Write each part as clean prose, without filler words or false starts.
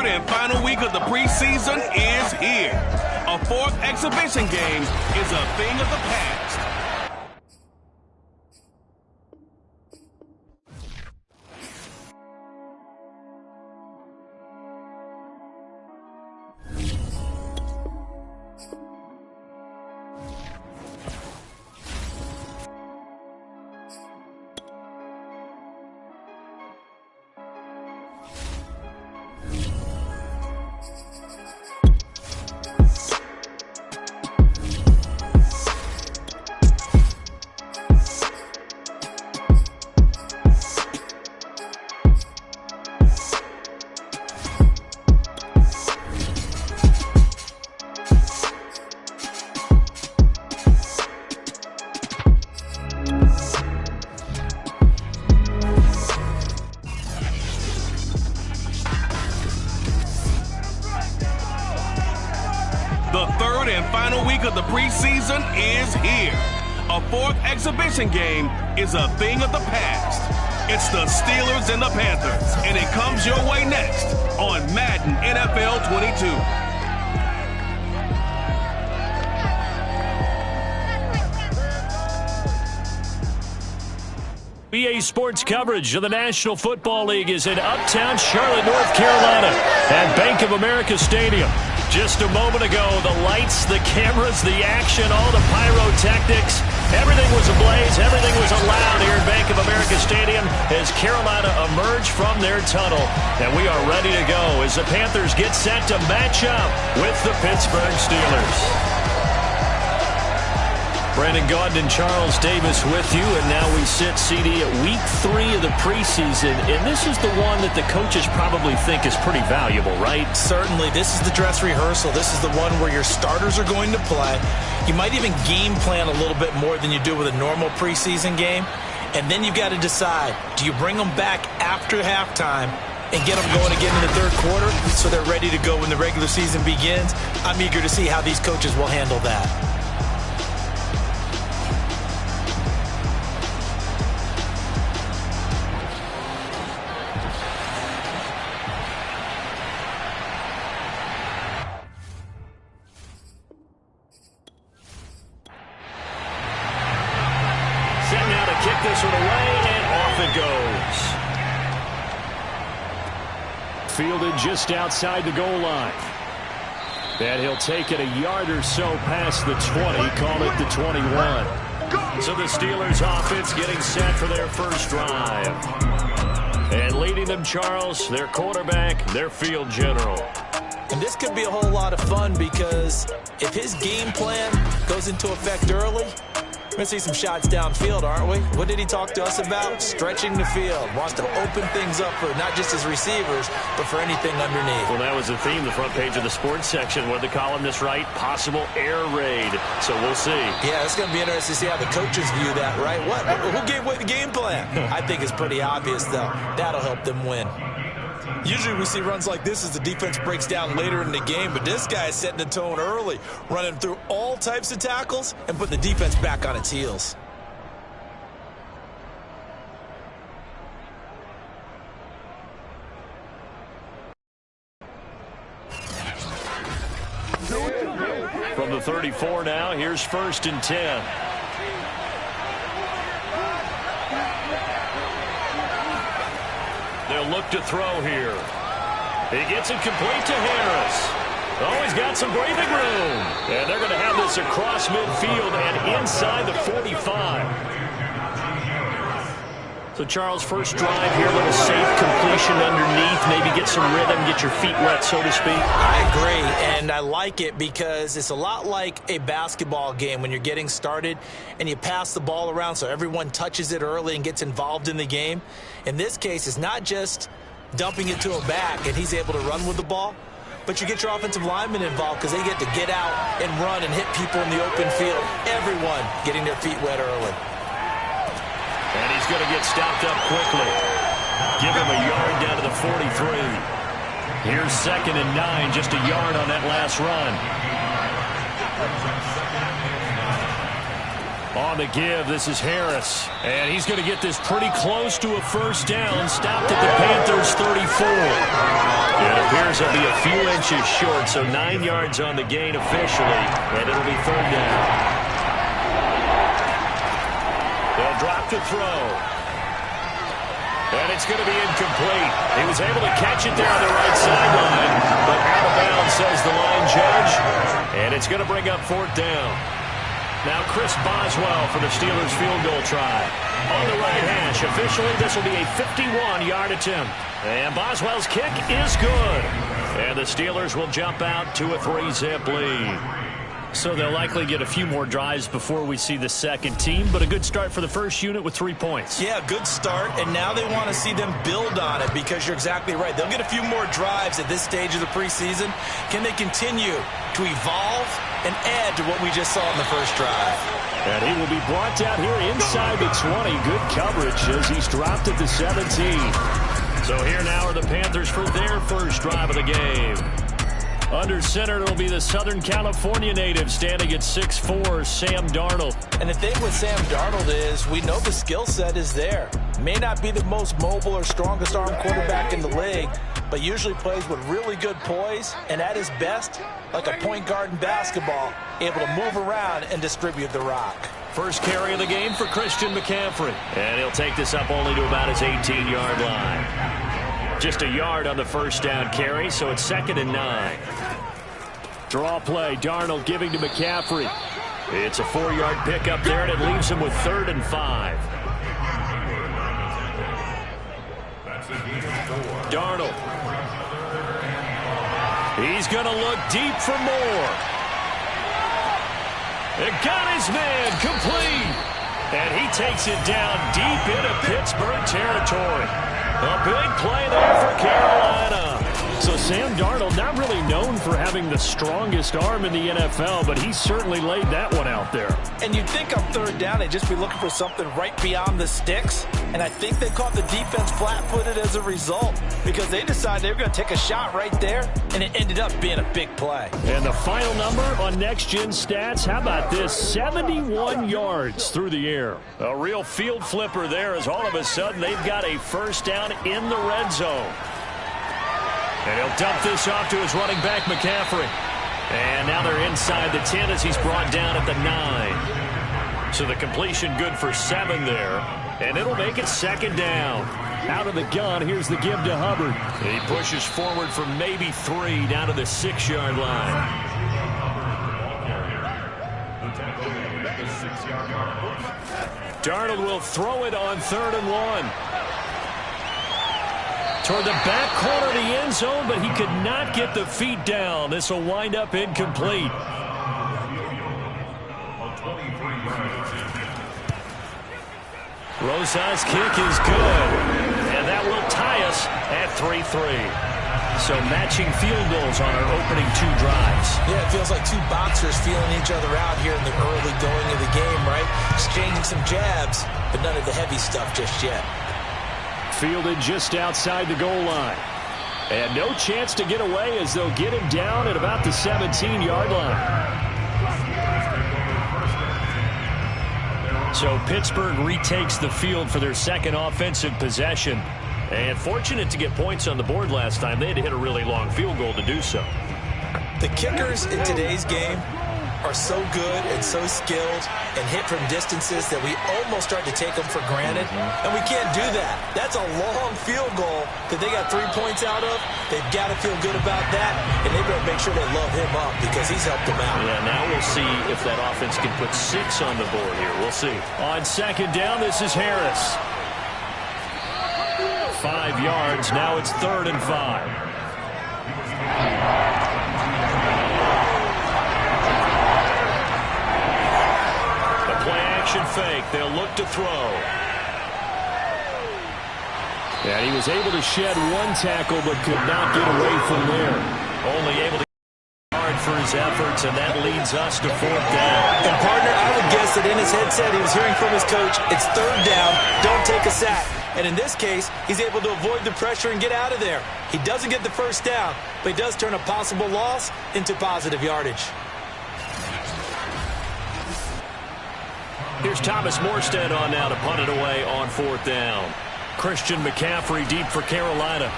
third and final week of the preseason is here. A fourth exhibition game is a thing of the past. The third and final week of the preseason is here. A fourth exhibition game is a thing of the past. It's the Steelers and the Panthers, and it comes your way next on Madden NFL 22. EA Sports coverage of the National Football League is in uptown Charlotte, North Carolina at Bank of America Stadium. Just a moment ago, the lights, the cameras, the action, all the pyrotechnics, everything was ablaze, everything was allowed here at Bank of America Stadium as Carolina emerged from their tunnel. And we are ready to go as the Panthers get set to match up with the Pittsburgh Steelers. Brandon Gaudin and Charles Davis with you, and now we sit, CD, at week 3 of the preseason, and this is the one that the coaches probably think is pretty valuable, right? Certainly. This is the dress rehearsal. This is the one where your starters are going to play. You might even game plan a little bit more than you do with a normal preseason game, and then you've got to decide, do you bring them back after halftime and get them going again in the third quarter so they're ready to go when the regular season begins? I'm eager to see how these coaches will handle that. Kick this one away, and off it goes. Fielded just outside the goal line. And he'll take it a yard or so past the 20, call it the 21. So the Steelers offense getting set for their first drive. And leading them, Charles, their quarterback, their field general. And this could be a whole lot of fun because if his game plan goes into effect early, we're going to see some shots downfield, aren't we? What did he talk to us about? Stretching the field. Wants to open things up for not just his receivers, but for anything underneath. Well, that was the theme, the front page of the sports section. What did the columnists write? Possible air raid. So we'll see. Yeah, it's going to be interesting to see how the coaches view that, right? Who gave away the game plan? I think it's pretty obvious, though. That'll help them win. Usually we see runs like this as the defense breaks down later in the game, but this guy is setting the tone early, running through all types of tackles and putting the defense back on its heels. From the 34 now, here's 1st and 10. They'll look to throw here. He gets it complete to Harris. Oh, he's got some breathing room. And they're going to have this across midfield and inside the 45. So, Charles, first drive here, a little safe completion underneath. Maybe get some rhythm, get your feet wet, so to speak. I agree, and I like it because it's a lot like a basketball game when you're getting started and you pass the ball around so everyone touches it early and gets involved in the game. In this case, it's not just dumping it to a back and he's able to run with the ball, but you get your offensive linemen involved because they get to get out and run and hit people in the open field. Everyone getting their feet wet early. And he's going to get stopped up quickly. Give him a yard down to the 43. Here's 2nd and 9, just a yard on that last run. On the give, this is Harris. And he's going to get this pretty close to a first down. Stopped at the Panthers' 34. It appears he'll be a few inches short, so 9 yards on the gain officially. And it'll be third down. They'll drop to throw. And it's going to be incomplete. He was able to catch it there on the right sideline, but out of bounds, says the line judge. And it's going to bring up fourth down. Now Chris Boswell for the Steelers field goal try. On the right hash, officially this will be a 51-yard attempt. And Boswell's kick is good. And the Steelers will jump out to a 3-zip lead. So they'll likely get a few more drives before we see the second team, but a good start for the first unit with 3 points. Yeah, good start, and now they want to see them build on it because you're exactly right. They'll get a few more drives at this stage of the preseason. Can they continue to evolve and add to what we just saw in the first drive? And he will be brought down here inside the 20. Good coverage as he's dropped at the 17. So here now are the Panthers for their first drive of the game. Under center, it'll be the Southern California native standing at 6'4", Sam Darnold. And the thing with Sam Darnold is we know the skill set is there. May not be the most mobile or strongest arm quarterback in the league, but usually plays with really good poise and at his best, like a point guard in basketball, able to move around and distribute the rock. First carry of the game for Christian McCaffrey. And he'll take this up only to about his 18-yard line. Just a yard on the first down carry, so it's 2nd and 9. Draw play, Darnold giving to McCaffrey. It's a 4-yard pickup there, and it leaves him with 3rd and 5. Darnold. He's going to look deep for more. It got his man complete. And he takes it down deep into Pittsburgh territory. A big play there for Carolina. So Sam Darnold not really known for having the strongest arm in the NFL, but he certainly laid that one out there. And you'd think on third down they'd just be looking for something right beyond the sticks. And I think they caught the defense flat-footed as a result because they decided they were going to take a shot right there, and it ended up being a big play. And the final number on Next Gen Stats, how about this? 71 yards through the air. A real field flipper there as all of a sudden they've got a first down in the red zone. And he'll dump this off to his running back, McCaffrey. And now they're inside the 10 as he's brought down at the 9. So the completion good for 7 there. And it'll make it 2nd down. Out of the gun, here's the give to Hubbard. He pushes forward for maybe 3 down to the 6-yard line. Darnold will throw it on 3rd and 1. Toward the back corner of the end zone, but he could not get the feet down. This will wind up incomplete. Rosa's kick is good, and that will tie us at 3-3. So matching field goals on our opening 2 drives. Yeah, it feels like 2 boxers feeling each other out here in the early going of the game, right? Exchanging some jabs, but none of the heavy stuff just yet. Fielded just outside the goal line. And no chance to get away as they'll get him down at about the 17-yard line. So Pittsburgh retakes the field for their second offensive possession. And fortunate to get points on the board last time. They had to hit a really long field goal to do so. The kickers in today's game are so good and so skilled and hit from distances that we almost start to take them for granted. And we can't do that. That's a long field goal that they got 3 points out of. They've got to feel good about that, and they better make sure they love him up because he's helped them out. Yeah, now we'll see if that offense can put 6 on the board here. We'll see. On 2nd down, this is Harris. 5 yards. Now it's 3rd and 5. Fake. They'll look to throw. And he was able to shed 1 tackle but could not get away from there. Only able to get hard for his efforts, and that leads us to 4th down. And partner, I would guess that in his headset he was hearing from his coach, it's 3rd down, don't take a sack. And in this case, he's able to avoid the pressure and get out of there. He doesn't get the first down, but he does turn a possible loss into positive yardage. Here's Thomas Morstead on now to punt it away on 4th down. Christian McCaffrey deep for Carolina.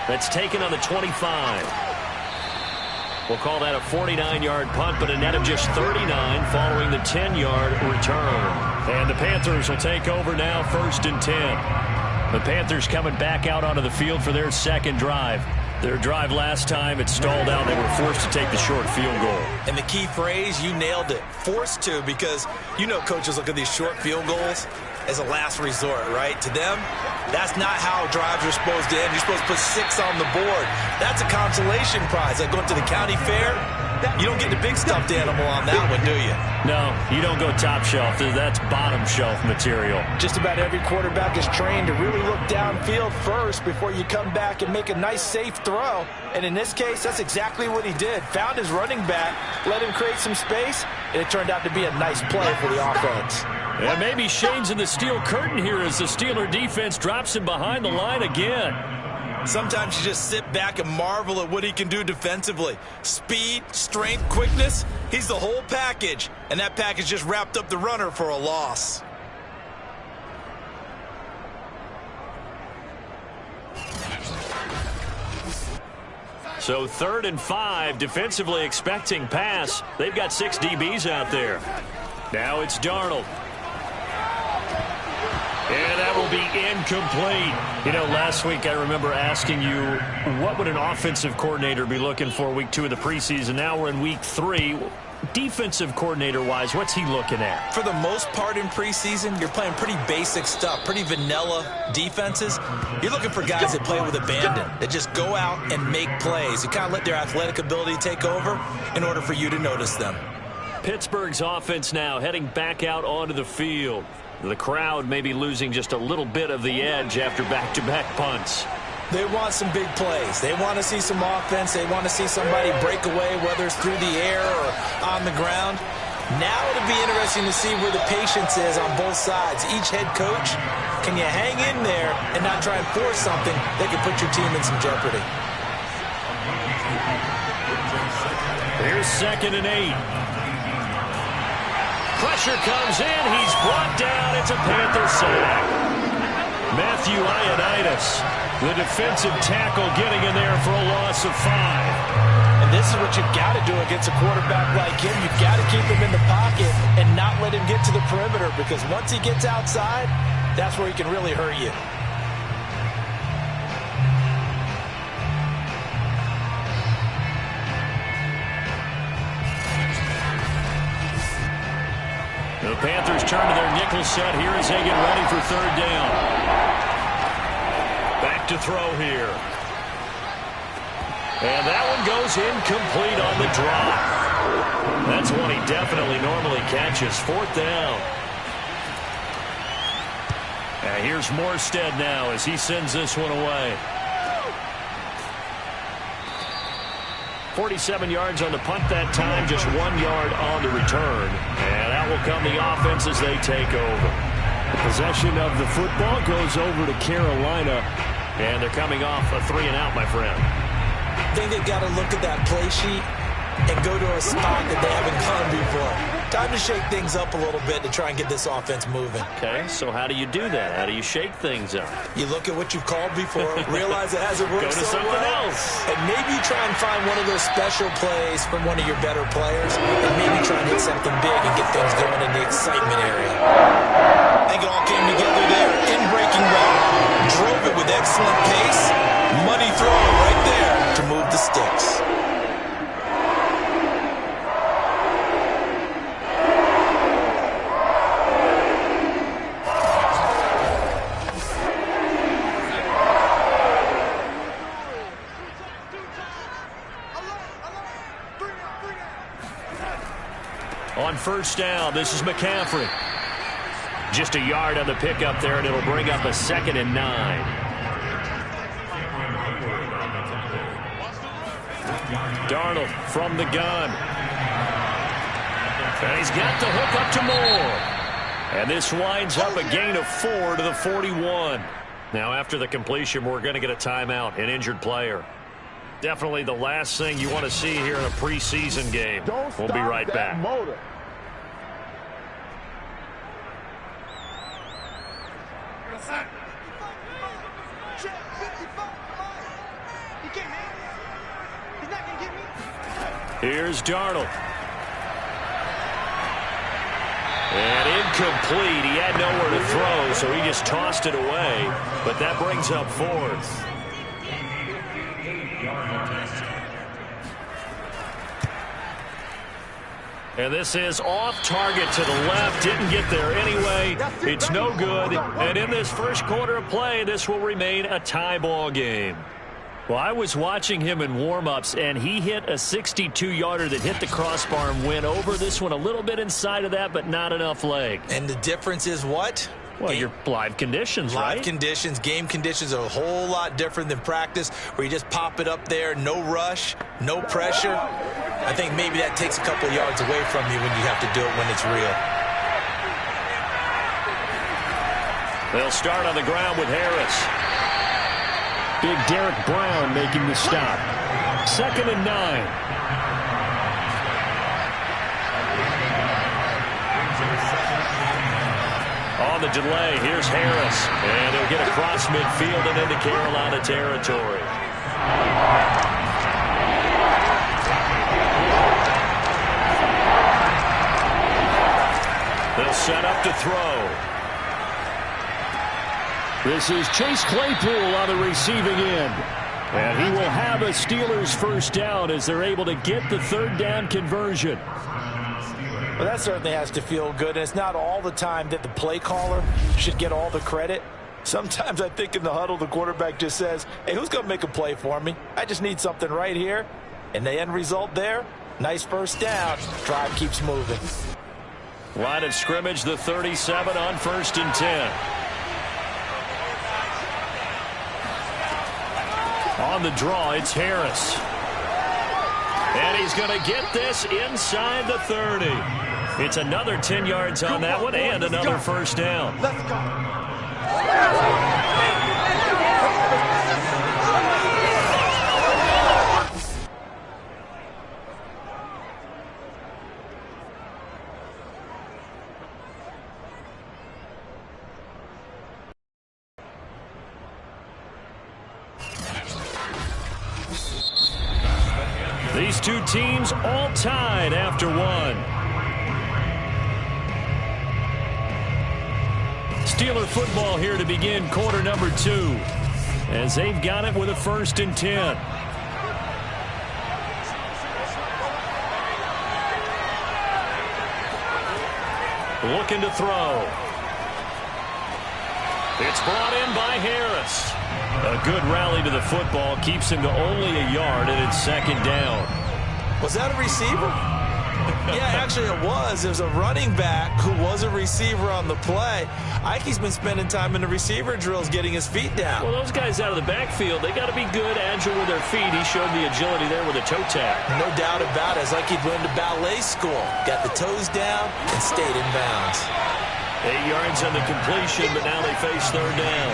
That's taken on the 25. We'll call that a 49-yard punt, but a net of just 39 following the 10-yard return. And the Panthers will take over now, 1st and 10. The Panthers coming back out onto the field for their second drive. Their drive last time, it stalled out. They were forced to take the short field goal. And the key phrase, you nailed it, forced to, because you know coaches look at these short field goals as a last resort, right? To them, that's not how drives are supposed to end. You're supposed to put 6 on the board. That's a consolation prize. Like going to the county fair, you don't get the big stuffed animal on that one, do you? No, you don't go top shelf. That's bottom shelf material. Just about every quarterback is trained to really look downfield first before you come back and make a nice, safe throw. And in this case, that's exactly what he did. Found his running back, let him create some space, and it turned out to be a nice play for the offense. And maybe Shane's in the steel curtain here as the Steeler defense drops him behind the line again. Sometimes you just sit back and marvel at what he can do defensively. Speed, strength, quickness, he's the whole package. And that package just wrapped up the runner for a loss. So 3rd and 5, defensively expecting pass. They've got 6 DBs out there. Now it's Darnold. And that will be incomplete. You know, last week I remember asking you, what would an offensive coordinator be looking for week 2 of the preseason? Now we're in week 3. Defensive coordinator-wise, what's he looking at? For the most part in preseason, you're playing pretty basic stuff, pretty vanilla defenses. You're looking for guys that play with abandon, that just go out and make plays. You kind of let their athletic ability take over in order for you to notice them. Pittsburgh's offense now heading back out onto the field. The crowd may be losing just a little bit of the edge after back-to-back punts. They want some big plays. They want to see some offense. They want to see somebody break away, whether it's through the air or on the ground. Now it'll be interesting to see where the patience is on both sides. Each head coach, can you hang in there and not try and force something that could put your team in some jeopardy? Here's 2nd and 8. Pressure comes in. He's brought down. It's a Panther sack. Matthew Ioannidis, the defensive tackle, getting in there for a loss of 5. And this is what you've got to do against a quarterback like him. You've got to keep him in the pocket and not let him get to the perimeter, because once he gets outside, that's where he can really hurt you. The Panthers turn to their nickel set here as they get ready for 3rd down. Back to throw here. And that one goes incomplete on the drop. That's one he definitely normally catches. 4th down. And here's Morstead now as he sends this one away. 47 yards on the punt that time, just 1 yard on the return. And that will come the offense as they take over. Possession of the football goes over to Carolina. And they're coming off a 3 and out, my friend. I think they've got to look at that play sheet and go to a spot that they haven't gone before. Time to shake things up a little bit to try and get this offense moving. Okay, so how do you do that? How do you shake things up? You look at what you've called before, realize it hasn't worked Go to so something well, else. and maybe try and find one of those special plays from one of your better players, and maybe try and hit something big and get things going in the excitement area. I think it all came together there. In breaking well, drove it with excellent pace, money throw right there to move the sticks. On 1st down, this is McCaffrey. Just a yard on the pickup there, and it'll bring up a 2nd and 9. Darnold from the gun. And he's got the hook up to Moore. And this winds up a gain of 4 to the 41. Now, after the completion, we're going to get a timeout, an injured player. Definitely the last thing you want to see here in a preseason game. We'll be right back. Motor. Here's Darnold. And incomplete. He had nowhere to throw, so he just tossed it away. But that brings up fourth. And this is off target to the left. Didn't get there anyway. It's no good. And in this first quarter of play, this will remain a tie ball game. Well, I was watching him in warm-ups, and he hit a 62-yarder that hit the crossbar and went over. This one a little bit inside of that, but not enough leg. And the difference is what? Well, your live conditions, right? Live conditions, game conditions are a whole lot different than practice, where you just pop it up there, no rush, no pressure. I think maybe that takes a couple of yards away from you when you have to do it when it's real. They'll start on the ground with Harris. Big Derek Brown making the stop. 2nd and 9. On the delay, here's Harris. And he'll get across midfield and into Carolina territory. They'll set up to throw. This is Chase Claypool on the receiving end. And he will have a Steelers first down as they're able to get the 3rd down conversion. Well, that certainly has to feel good. And it's not all the time that the play caller should get all the credit. Sometimes I think in the huddle, the quarterback just says, hey, who's going to make a play for me? I just need something right here. And the end result there, nice first down. Drive keeps moving. Line of scrimmage, the 37 on 1st and 10. On the draw, it's Harris. And he's going to get this inside the 30. It's another 10 yards on that one and another first down. Let's go. These two teams all tied after one. Steeler football here to begin quarter number 2. As they've got it with a 1st and 10. Looking to throw. It's brought in by Harris. A good rally to the football keeps him to only a yard, and it's 2nd down. Was that a receiver? Yeah, actually it was. There was a running back who was a receiver on the play. Ike's been spending time in the receiver drills getting his feet down. Well, those guys out of the backfield, they got to be good, agile with their feet. He showed the agility there with a toe tap. No doubt about it. It's like he'd went to ballet school. Got the toes down and stayed in bounds. 8 yards on the completion, but now they face 3rd down.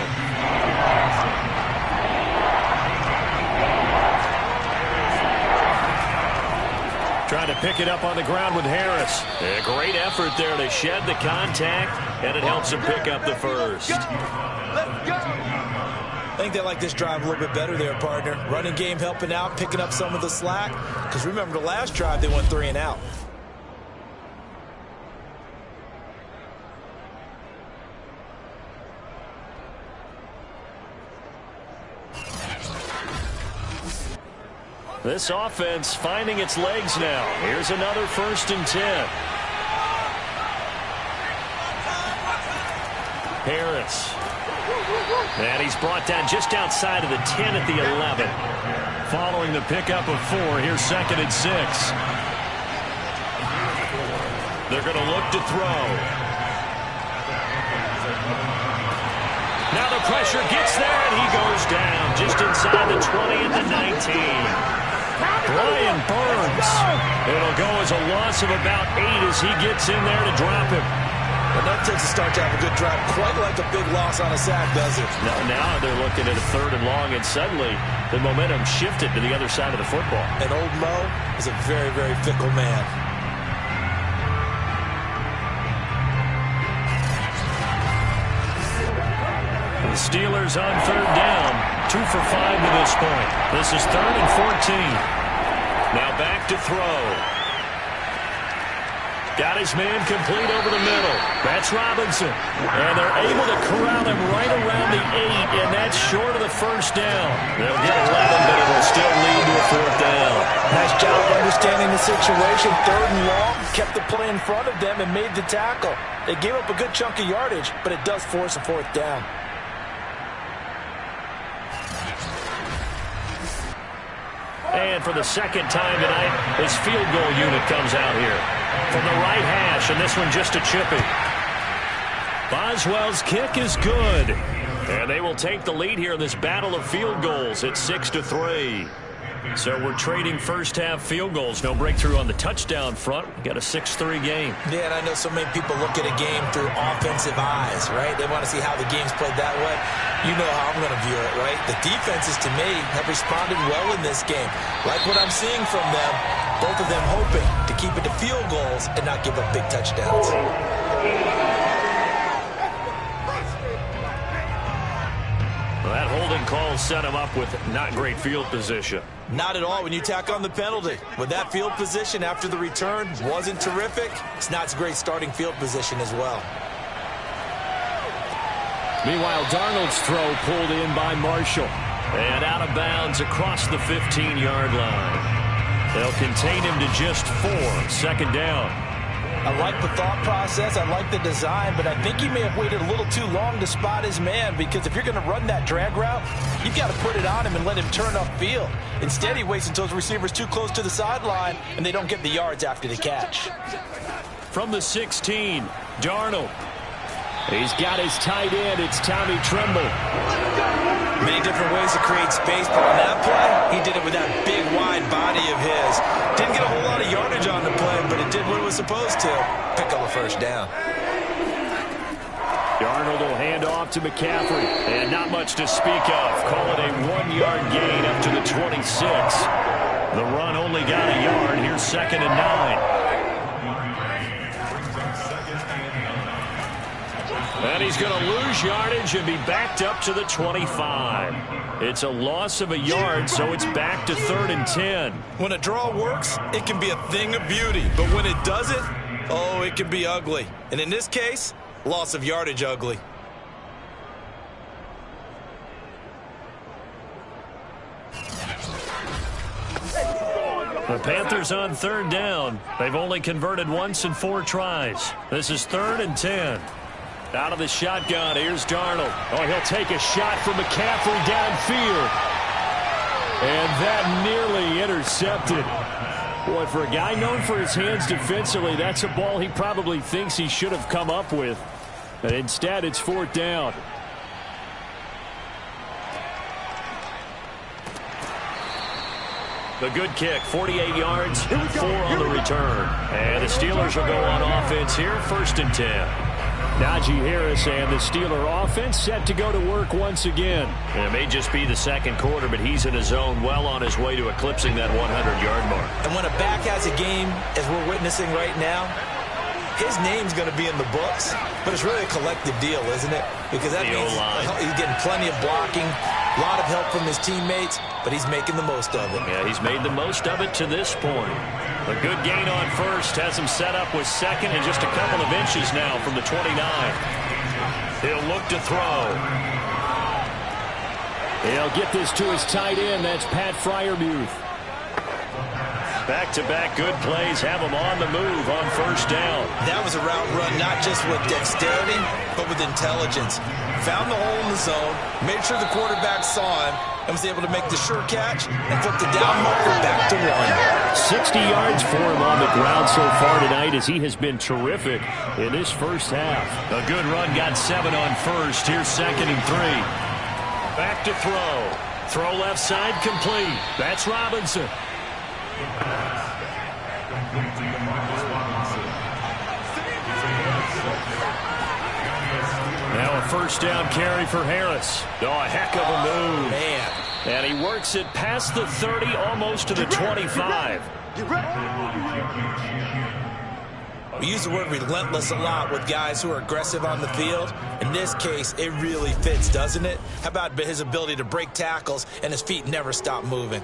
Trying to pick it up on the ground with Harris. A great effort there to shed the contact, and it helps him pick up the first. Let's go. I think they like this drive a little bit better there, partner. Running game helping out, picking up some of the slack. Because remember the last drive, they went 3 and out. This offense finding its legs now. Here's another 1st and 10. Harris. And he's brought down just outside of the 10 at the 11. Following the pickup of 4, here's 2nd and 6. They're going to look to throw. Now the pressure gets there, and he goes down just inside the 20 at the 19. Brian Burns. It'll go as a loss of about 8 as he gets in there to drop him. And that takes a start to have a good drive, quite like a big loss on a sack, does it? Now they're looking at a 3rd and long, and suddenly the momentum shifted to the other side of the football. And old Mo is a very, very fickle man. The Steelers on 3rd down, 2 for 5 to this point. This is 3rd and 14. Now back to throw. Got his man complete over the middle. That's Robinson. And they're able to corral him right around the 8, and that's short of the 1st down. They'll get 11, but it will still lead to a 4th down. Nice job understanding the situation. 3rd and long, kept the play in front of them and made the tackle. They gave up a good chunk of yardage, but it does force a 4th down. And for the 2nd time tonight, his field goal unit comes out here. From the right hash, and this one just a chippy. Boswell's kick is good. And they will take the lead here in this battle of field goals at 6-3. So we're trading first-half field goals. No breakthrough on the touchdown front. We got a 6-3 game. Yeah, and I know so many people look at a game through offensive eyes, right? They want to see how the game's played that way. You know how I'm going to view it, right? The defenses, to me, have responded well in this game. Like what I'm seeing from them, both of them hoping to keep it to field goals and not give up big touchdowns. Well, that holding call set him up with not great field position. Not at all when you tack on the penalty. With that field position after the return wasn't terrific, it's not a great starting field position as well. Meanwhile, Darnold's throw pulled in by Marshall. And out of bounds across the 15-yard line. They'll contain him to just 4, 2nd down. I like the thought process. I like the design, but I think he may have waited a little too long to spot his man, because if you're going to run that drag route, you've got to put it on him and let him turn upfield. Instead, he waits until his receiver's too close to the sideline, and they don't get the yards after the catch. From the 16, Darnold. He's got his tight end. It's Tommy Tremble. Many different ways to create space, but on that play, he did it with that big, wide body of his. Didn't get a whole lot of yardage on the play, but it did what it was supposed to. Pick up a 1st down. Darnold will hand off to McCaffrey. And not much to speak of. Call it a 1-yard gain up to the 26. The run only got a yard. Here's 2nd and 9. And he's going to lose yardage and be backed up to the 25. It's a loss of a yard, so it's back to 3rd and 10. When a draw works, it can be a thing of beauty. But when it doesn't, oh, it can be ugly. And in this case, loss of yardage ugly. The Panthers on 3rd down. They've only converted once in 4 tries. This is 3rd and 10. Out of the shotgun, here's Darnold. Oh, he'll take a shot from McCaffrey downfield. And that nearly intercepted. Boy, for a guy known for his hands defensively, that's a ball he probably thinks he should have come up with. But instead, it's 4th down. The good kick, 48 yards, 4 on the return. And the Steelers will go on offense here, 1st and 10. Najee Harris and the Steeler offense set to go to work once again. And it may just be the 2nd quarter, but he's in his zone, well on his way to eclipsing that 100-yard mark. And when a back has a game, as we're witnessing right now, his name's going to be in the books, but it's really a collective deal, isn't it? Because that means he's getting plenty of blocking, a lot of help from his teammates, but he's making the most of it. Yeah, he's made the most of it to this point. A good gain on 1st has him set up with 2nd and just a couple of inches now from the 29. He'll look to throw. He'll get this to his tight end. That's Pat Freiermuth. Back-to-back good plays have him on the move on 1st down. That was a route run not just with dexterity, but with intelligence. Found the hole in the zone, made sure the quarterback saw him, and was able to make the sure catch and flip the down marker back to 1. 60 yards for him on the ground so far tonight, as he has been terrific in this 1st half. A good run got 7 on 1st. Here's 2nd and 3. Back to throw. Throw left side complete. That's Robinson. Now a first down carry for Harris. Oh, a heck of a move. Man. And he works it past the 30, almost to the 25. We use the word relentless a lot with guys who are aggressive on the field. In this case, it really fits, doesn't it? How about his ability to break tackles and his feet never stop moving?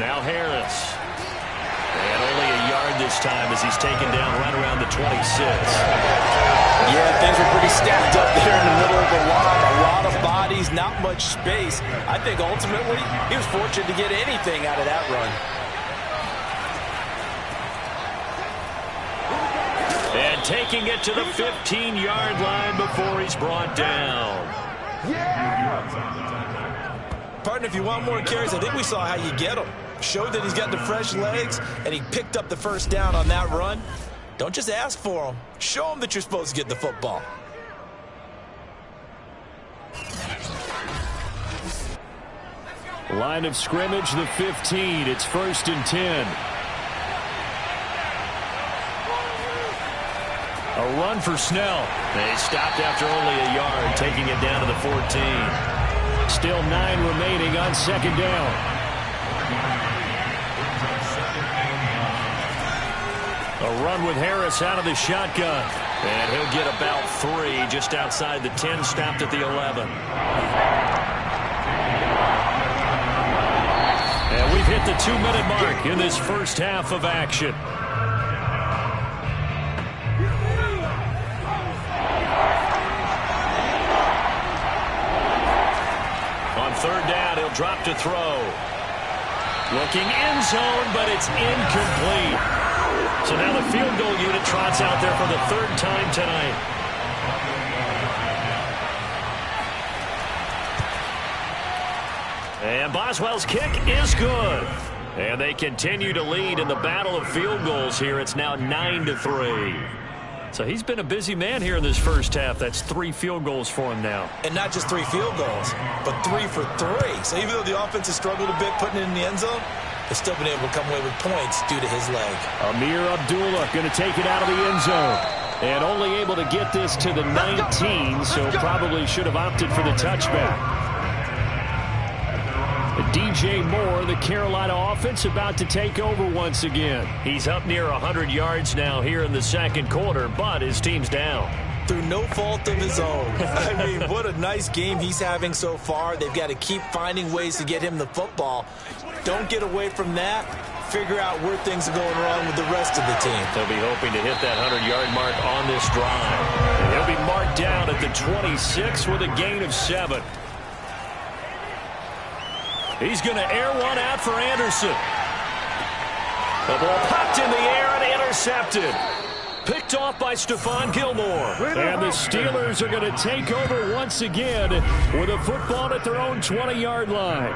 Now Harris. And only a yard this time as he's taken down right around the 26. Yeah, things were pretty stacked up there in the middle of the line. A lot of bodies, not much space. I think ultimately he was fortunate to get anything out of that run. And taking it to the 15-yard line before he's brought down. Partner, if you want more carries, I think we saw how you get them. Showed that he's got the fresh legs, and he picked up the first down on that run. Don't just ask for him. Show him that you're supposed to get the football. Line of scrimmage, the 15. It's 1st and 10. A run for Snell. They stopped after only a yard, taking it down to the 14. Still 9 remaining on 2nd down. A run with Harris out of the shotgun. And he'll get about 3 just outside the 10, stopped at the 11. And we've hit the 2-minute mark in this first half of action. On 3rd down, he'll drop to throw. Looking end zone, but it's incomplete. So now the field goal unit trots out there for the 3rd time tonight. And Boswell's kick is good. And they continue to lead in the battle of field goals here. It's now 9-3. So he's been a busy man here in this first half. That's 3 field goals for him now. And not just 3 field goals, but 3 for 3. So even though the offense has struggled a bit putting it in the end zone, they've still been able to come away with points due to his leg. Amir Abdullah going to take it out of the end zone. And only able to get this to the 19, so probably should have opted for the touchback. DJ Moore, the Carolina offense, about to take over once again. He's up near 100 yards now here in the 2nd quarter, but his team's down. Through no fault of his own. I mean, what a nice game he's having so far. They've got to keep finding ways to get him the football. Don't get away from that. Figure out where things are going wrong with the rest of the team. They'll be hoping to hit that 100-yard mark on this drive. And he'll be marked down at the 26 with a gain of 7. He's going to air one out for Anderson. The ball popped in the air and intercepted. Picked off by Stephon Gilmore. And the Steelers are going to take over once again with a football at their own 20-yard line.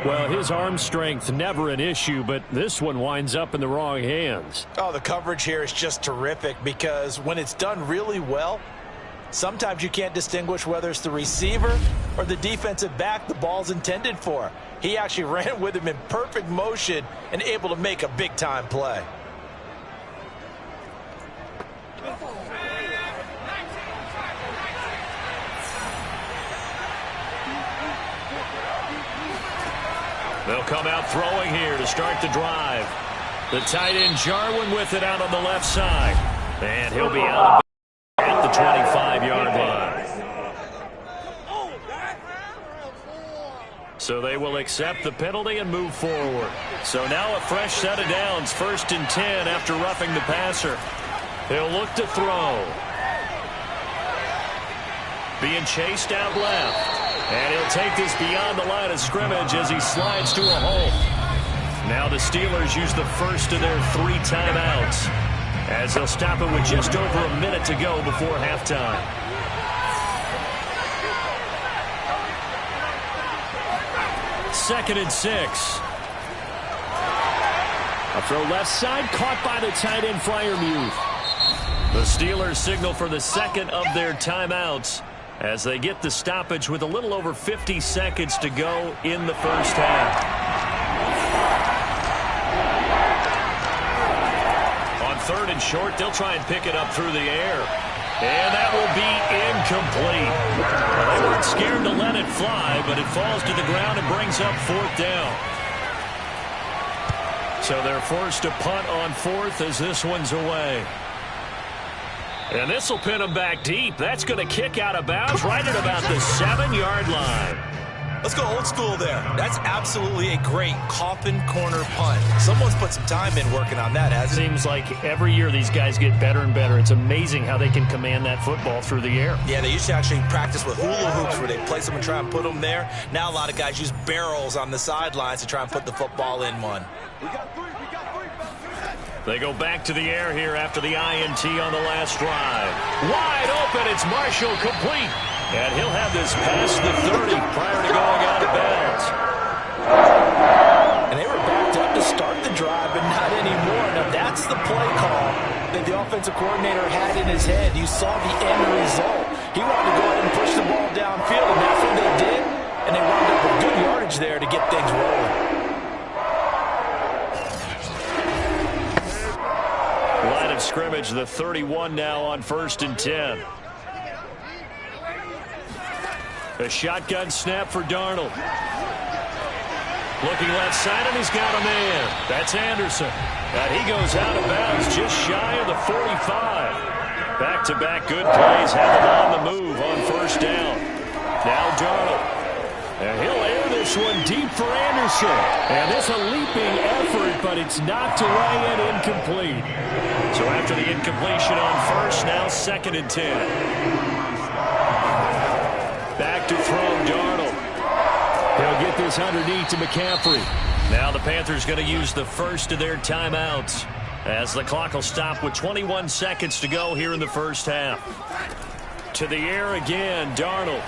Well, his arm strength never an issue, but this one winds up in the wrong hands. Oh, the coverage here is just terrific because when it's done really well, sometimes you can't distinguish whether it's the receiver or the defensive back the ball's intended for. He actually ran with him in perfect motion and able to make a big-time play. They'll come out throwing here to start the drive. The tight end Jarwin with it out on the left side. And he'll be out at the 25-yard line. So they will accept the penalty and move forward. So now a fresh set of downs. 1st and 10 after roughing the passer. He'll look to throw. Being chased out left. And he'll take this beyond the line of scrimmage as he slides to a hole. Now the Steelers use the first of their 3 timeouts as they'll stop it with just over a minute to go before halftime. Second and 6. A throw left side, caught by the tight end Freiermuth. The Steelers signal for the second of their timeouts as they get the stoppage with a little over 50 seconds to go in the first half. On 3rd and short, they'll try and pick it up through the air. And that will be incomplete. Well, they weren't scared to let it fly, but it falls to the ground and brings up 4th down. So they're forced to punt on 4th as this one's away. And this will pin them back deep. That's going to kick out of bounds right at about the 7-yard line. Let's go old school there. That's absolutely a great coffin corner punt. Someone's put some time in working on that, hasn't it? Seems like every year these guys get better and better. It's amazing how they can command that football through the air. Yeah, they used to actually practice with hula hoops where they place them and try and put them there. Now a lot of guys use barrels on the sidelines to try and put the football in one. They go back to the air here after the INT on the last drive. Wide open, it's Marshall complete. And he'll have this past the 30 prior to going out of bounds. And they were backed up to start the drive, but not anymore. Now that's the play call that the offensive coordinator had in his head. You saw the end result. He wanted to go ahead and push the ball downfield, and that's what they did. And they wound up with good yardage there to get things rolling. Line of scrimmage, the 31 now on 1st and 10. A shotgun snap for Darnold. Looking left side, and he's got a man. That's Anderson. And he goes out of bounds just shy of the 45. Back-to-back good plays have him on the move on 1st down. Now Darnold. And he'll air this one deep for Anderson. And it's a leaping effort, but it's knocked away and incomplete. So after the incompletion on 1st, now 2nd and 10. Back to throw, Darnold. He'll get this underneath to McCaffrey. Now the Panthers going to use the first of their timeouts as the clock will stop with 21 seconds to go here in the first half. To the air again, Darnold.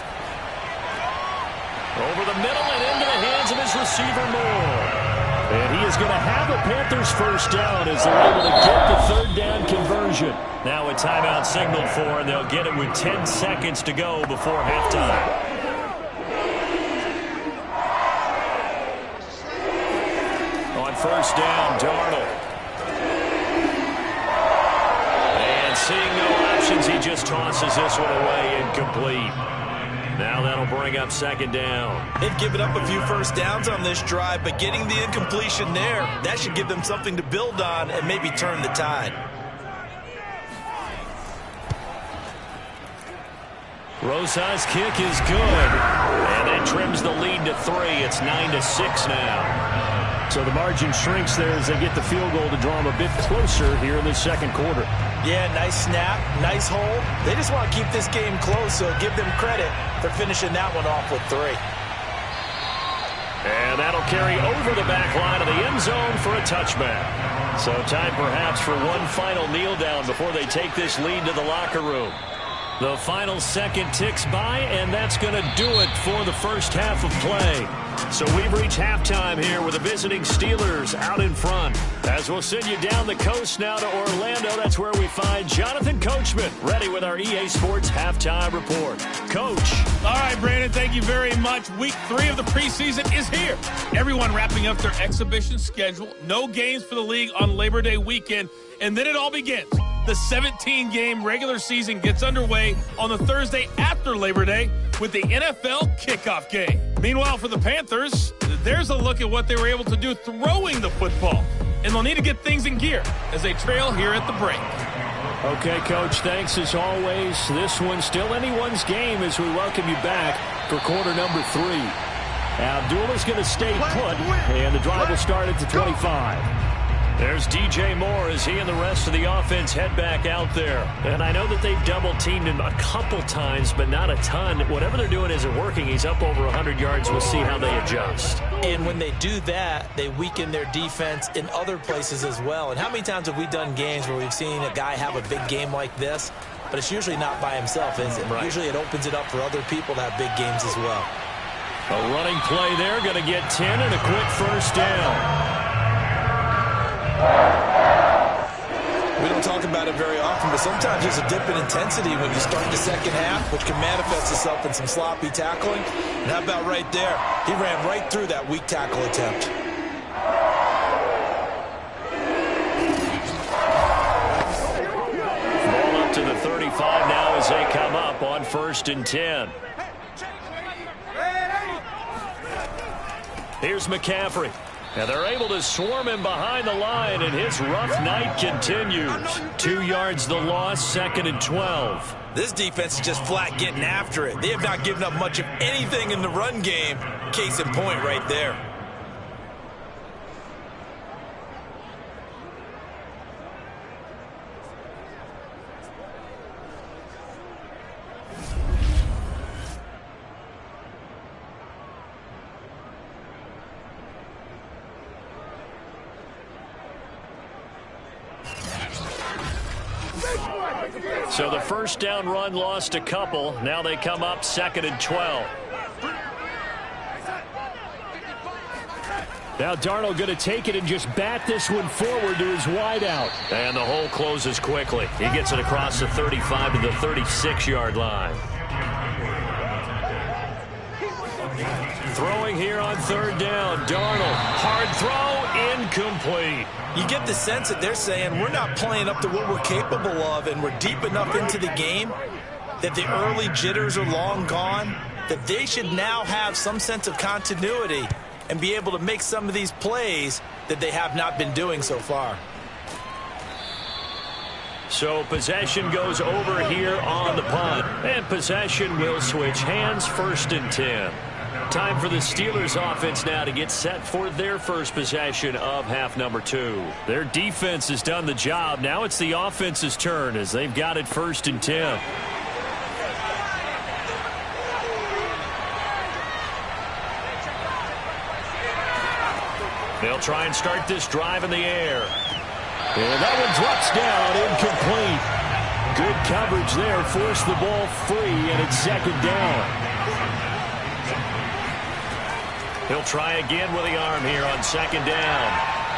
Over the middle and into the hands of his receiver, Moore. And he is going to have a Panthers first down as they're able to get the 3rd down conversion. Now a timeout signaled for, and they'll get it with 10 seconds to go before halftime. On 1st down, Darnold. And seeing no options, he just tosses this one away, incomplete. Now that'll bring up 2nd down. They've given up a few first downs on this drive, but getting the incompletion there, that should give them something to build on and maybe turn the tide. Rosa's kick is good. And it trims the lead to 3. It's 9-6 now. So the margin shrinks there as they get the field goal to draw them a bit closer here in the 2nd quarter. Yeah, nice snap, nice hold. They just want to keep this game close, so give them credit for finishing that one off with 3. And that'll carry over the back line of the end zone for a touchback. So time perhaps for one final kneel down before they take this lead to the locker room. The final second ticks by, and that's going to do it for the first half of play. So we've reached halftime here with the visiting Steelers out in front. As we'll send you down the coast now to Orlando, that's where we find Jonathan Coachman, ready with our EA Sports Halftime Report. Coach. All right, Brandon, thank you very much. Week 3 of the preseason is here. Everyone wrapping up their exhibition schedule. No games for the league on Labor Day weekend, and then it all begins. The 17-game regular season gets underway on the Thursday after Labor Day with the NFL kickoff game. Meanwhile, for the Panthers, there's a look at what they were able to do throwing the football. And they'll need to get things in gear as they trail here at the break. Okay, Coach, thanks as always. This one's still anyone's game as we welcome you back for quarter number 3. Abdul going to stay put, and the drive will start at the 25. There's DJ Moore as he and the rest of the offense head back out there. And I know that they've double-teamed him a couple times, but not a ton. Whatever they're doing isn't working. He's up over 100 yards. We'll see how they adjust. And when they do that, they weaken their defense in other places as well. And how many times have we done games where we've seen a guy have a big game like this? But it's usually not by himself, is it? Right. Usually it opens it up for other people to have big games as well. A running play there, going to get 10 and a quick first down. We don't talk about about it very often, but sometimes there's a dip in intensity when you start the second half, which can manifest itself in some sloppy tackling. And how about right there? He ran right through that weak tackle attempt. Ball up to the 35 now as they come up on 1st and 10. Here's McCaffrey. And they're able to swarm him behind the line, and his rough night continues. 2 yards the loss, 2nd and 12. This defense is just flat getting after it. They have not given up much of anything in the run game. Case in point right there. So the first down run lost a couple. Now they come up 2nd and 12. Now Darnold going to take it and just bat this one forward to his wideout. And the hole closes quickly. He gets it across the 35 to the 36-yard line. Throwing here on 3rd down. Darnold, hard throw, incomplete. You get the sense that they're saying we're not playing up to what we're capable of, and we're deep enough into the game that the early jitters are long gone, that they should now have some sense of continuity and be able to make some of these plays that they have not been doing so far. So possession goes over here on the punt, and possession will switch hands, 1st and 10. Time for the Steelers offense now to get set for their first possession of half number 2. Their defense has done the job. Now it's the offense's turn as they've got it 1st and 10. They'll try and start this drive in the air. And that one drops down, incomplete. Good coverage there, forced the ball free, and it's 2nd down. He'll try again with the arm here on 2nd down.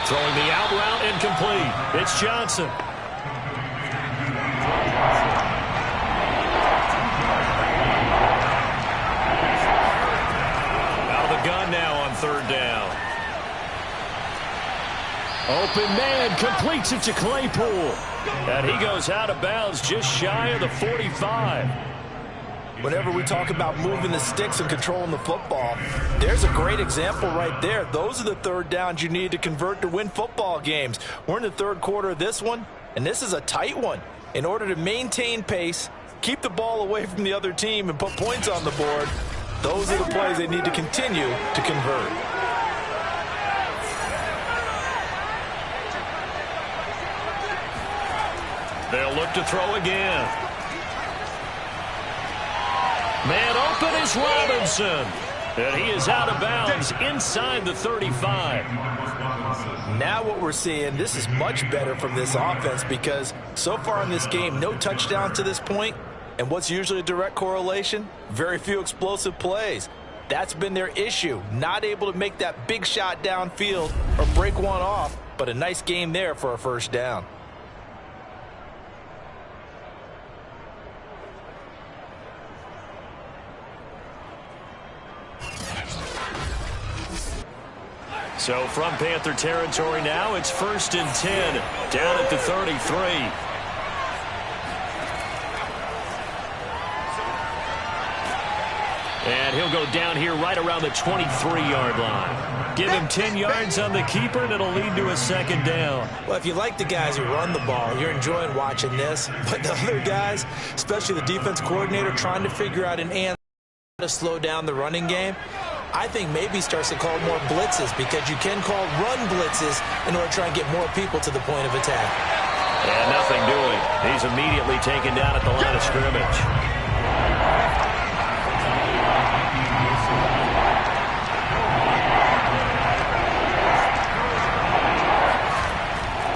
Throwing the out route, incomplete. It's Johnson. Out of the gun now on 3rd down. Open man, completes it to Claypool. And he goes out of bounds just shy of the 45. Whenever we talk about moving the sticks and controlling the football, there's a great example right there. Those are the 3rd downs you need to convert to win football games. We're in the 3rd quarter of this one, and this is a tight one. In order to maintain pace, keep the ball away from the other team, and put points on the board, those are the plays they need to continue to convert. They'll look to throw again. Man open is Robinson. And he is out of bounds inside the 35. Now what we're seeing, this is much better from this offense because so far in this game, no touchdown to this point. And what's usually a direct correlation? Very few explosive plays. That's been their issue. Not able to make that big shot downfield or break one off, but a nice game there for a 1st down. So from Panther territory now, it's 1st and 10, down at the 33. And he'll go down here right around the 23-yard line. Give him 10 yards on the keeper, and it'll lead to a 2nd down. Well, if you like the guys who run the ball, you're enjoying watching this. But the other guys, especially the defense coordinator, trying to figure out an answer to slow down the running game, I think maybe starts to call more blitzes because you can call run blitzes in order to try and get more people to the point of attack. And nothing doing. He's immediately taken down at the line of scrimmage.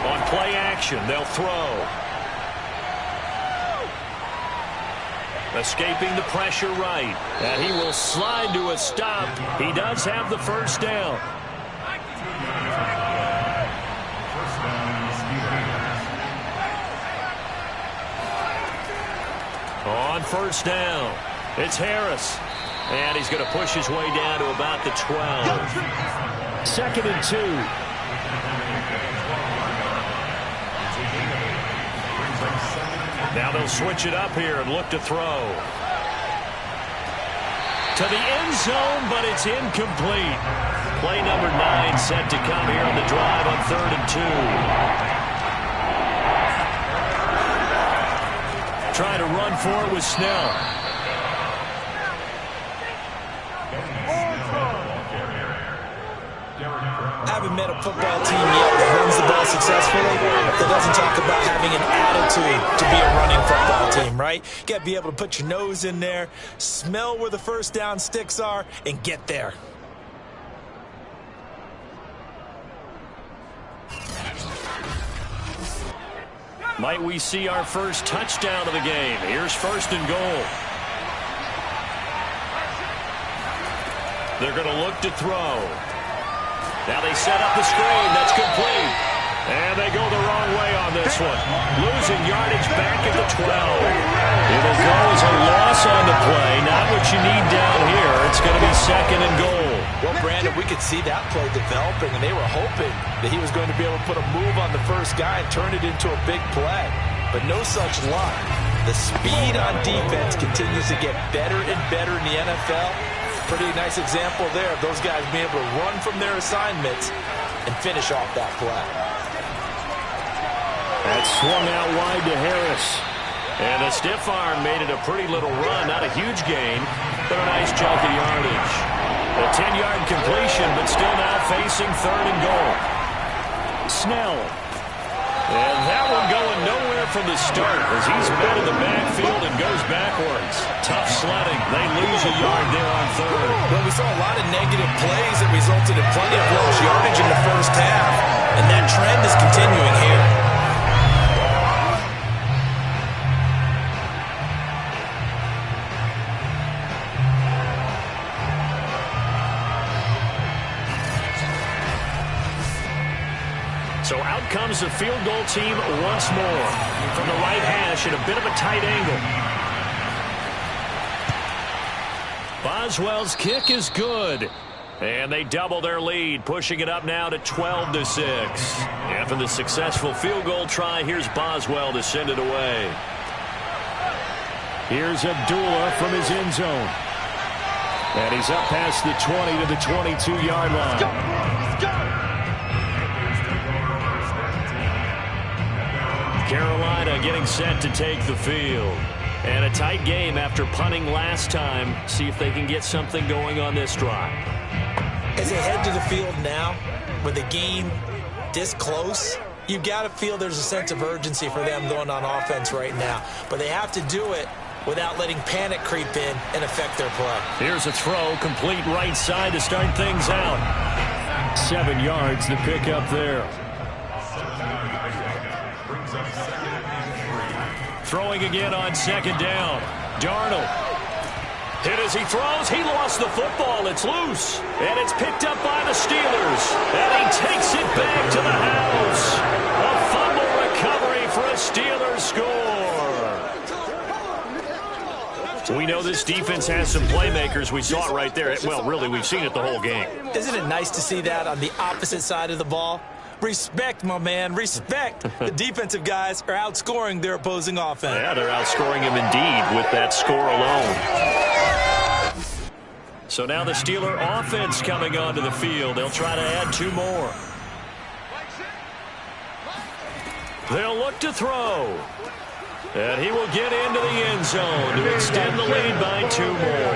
On play action, they'll throw. Escaping the pressure right. And he will slide to a stop. He does have the 1st down. On first down, it's Harris. And he's going to push his way down to about the 12. 2nd and 2. Now they'll switch it up here and look to throw. To the end zone, but it's incomplete. Play number 9 set to come here on the drive on 3rd and 2. Trying to run for it with Snell. I haven't met a football team yet that runs the ball successfully that doesn't talk about having an attitude to be a running football team, right? You got to be able to put your nose in there, smell where the first down sticks are, and get there. Might we see our first touchdown of the game? Here's 1st and goal. They're going to look to throw. Now they set up the screen. That's complete. And they go the wrong way on this one. Losing yardage back at the 12. It'll go as a loss on the play. Not what you need down here. It's going to be 2nd and goal. Well, Brandon, we could see that play developing, and they were hoping that he was going to be able to put a move on the first guy and turn it into a big play. But no such luck. The speed on defense continues to get better and better in the NFL. Pretty nice example there of those guys being able to run from their assignments and finish off that play. That swung out wide to Harris. And a stiff arm made it a pretty little run. Not a huge gain, but a nice chunk of yardage. A 10-yard completion, but still now facing 3rd and goal. Snell. And that one going nowhere from the start as he's met in the backfield and goes backwards. Tough sledding. They lose a yard there on 3rd. Well, we saw a lot of negative plays that resulted in plenty of lost yardage in the first half, and that trend is continuing here. So out comes the field goal team once more. From the right hash at a bit of a tight angle. Boswell's kick is good. And they double their lead, pushing it up now to 12-6. After the successful field goal try, here's Boswell to send it away. Here's Abdullah from his end zone. And he's up past the 20 to the 22-yard line. Let's go! Carolina getting set to take the field. And a tight game after punting last time. See if they can get something going on this drive. As they head to the field now, with the game this close, you've got to feel there's a sense of urgency for them going on offense right now. But they have to do it without letting panic creep in and affect their play. Here's a throw, complete right side to start things out. 7 yards to pick up there. Throwing again on 2nd down. Darnold. Hit as he throws. He lost the football. It's loose. And it's picked up by the Steelers. And he takes it back to the house. A fumble recovery for a Steelers score. We know this defense has some playmakers. We saw it right there. Well, really, we've seen it the whole game. Isn't it nice to see that on the opposite side of the ball? Respect, my man, respect. The defensive guys are outscoring their opposing offense. Yeah, they're outscoring him indeed with that score alone. So now the Steeler offense coming onto the field. They'll try to add 2 more. They'll look to throw. And he will get into the end zone to extend the lead by 2 more.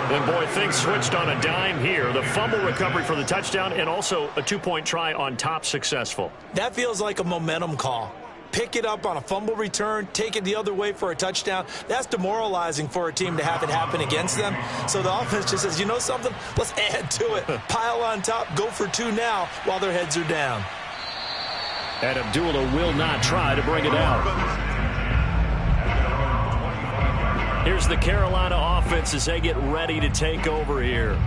And boy, things switched on a dime here. The fumble recovery for the touchdown and also a 2-point try on top successful. That feels like a momentum call. Pick it up on a fumble return, take it the other way for a touchdown. That's demoralizing for a team to have it happen against them. So the offense just says, you know something? Let's add to it. Pile on top, go for 2 now while their heads are down. And Abdullah will not try to bring it out. Here's the Carolina offense as they get ready to take over here.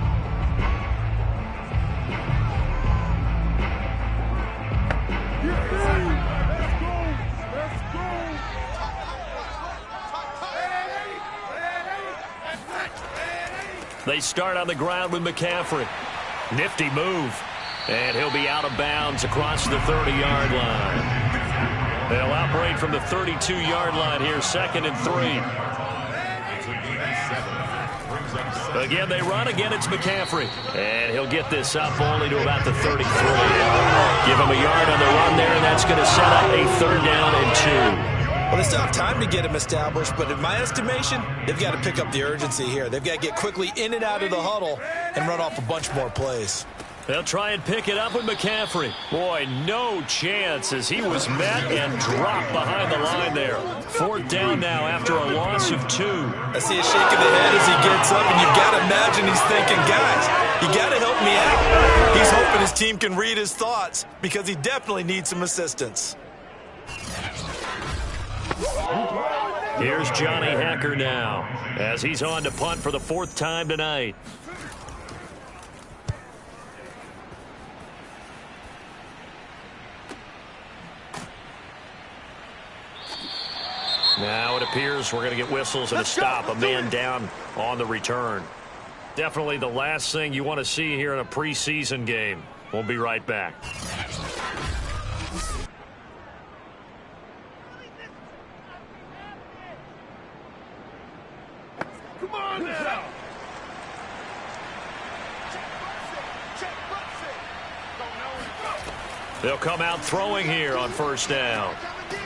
They start on the ground with McCaffrey. Nifty move. And he'll be out of bounds across the 30-yard line. They'll operate from the 32-yard line here, 2nd and 3. Again, they run. Again, it's McCaffrey. And he'll get this up only to about the 33. Give him a yard on the run there, and that's going to set up a 3rd down and 2. Well, they still have time to get him established, but in my estimation, they've got to pick up the urgency here. They've got to get quickly in and out of the huddle and run off a bunch more plays. They'll try and pick it up with McCaffrey. Boy, no chance as he was met and dropped behind the line there. 4th down now after a loss of 2. I see a shake of the head as he gets up, and you've got to imagine he's thinking, guys, you got to help me out. He's hoping his team can read his thoughts because he definitely needs some assistance. Here's Johnny Hacker now as he's on to punt for the 4th time tonight. Now it appears we're going to get whistles and a stop. A man down on the return. Definitely the last thing you want to see here in a preseason game. We'll be right back. Come on now. They'll come out throwing here on 1st down.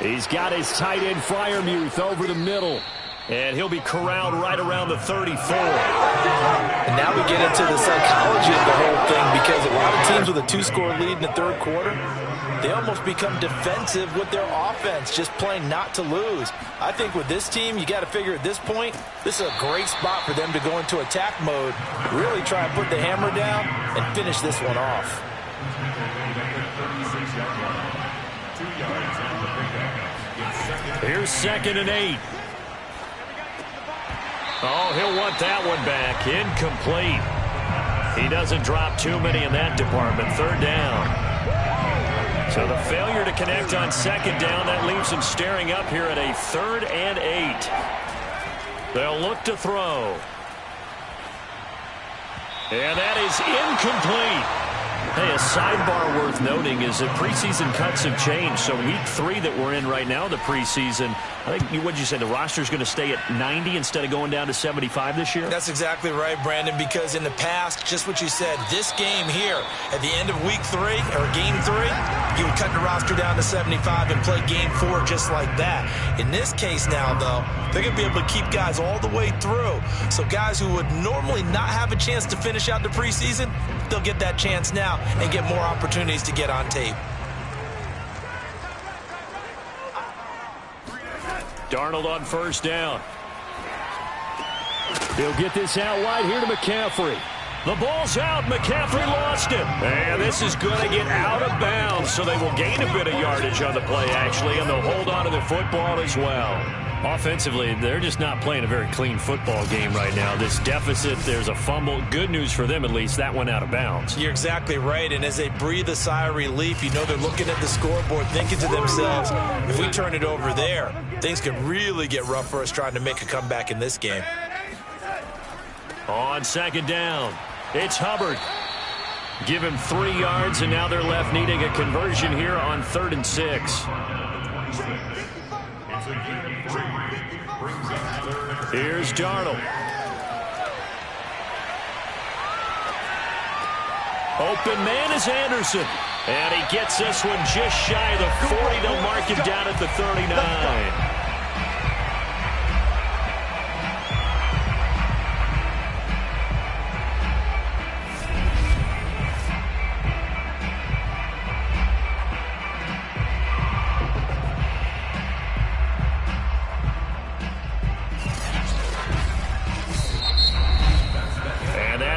He's got his tight end Freiermuth over the middle. And he'll be corralled right around the 34. And now we get into the psychology of the whole thing, because a lot of teams with a 2-score lead in the 3rd quarter, they almost become defensive with their offense, just playing not to lose. I think with this team, you got to figure at this point, this is a great spot for them to go into attack mode, really try and put the hammer down and finish this one off. Here's 2nd and 8. Oh, he'll want that one back. Incomplete. He doesn't drop too many in that department. 3rd down. So the failure to connect on 2nd down, that leaves him staring up here at a 3rd and 8. They'll look to throw. And that is incomplete. Hey, a sidebar worth noting is that preseason cuts have changed. So week 3 that we're in right now, the preseason, I think, what'd you say, the roster's going to stay at 90 instead of going down to 75 this year? That's exactly right, Brandon, because in the past, just what you said, this game here, at the end of week 3, or game 3, you would cut the roster down to 75 and play game 4 just like that. In this case now, though, they're going to be able to keep guys all the way through. So guys who would normally not have a chance to finish out the preseason, they'll get that chance now and get more opportunities to get on tape. Darnold on 1st down. He'll get this out wide here to McCaffrey. The ball's out. McCaffrey lost it. And this is going to get out of bounds, so they will gain a bit of yardage on the play, actually, and they'll hold on to the football as well. Offensively, they're just not playing a very clean football game right now. This deficit, there's a fumble. Good news for them, at least. That went out of bounds. You're exactly right, and as they breathe a sigh of relief, you know they're looking at the scoreboard, thinking to themselves, if we turn it over there, things could really get rough for us trying to make a comeback in this game. On 2nd down, it's Hubbard. Give him 3 yards, and now they're left needing a conversion here on 3rd and 6. Here's Darnold. Open man is Anderson. And he gets this one just shy of the 40. They'll mark him down at the 39.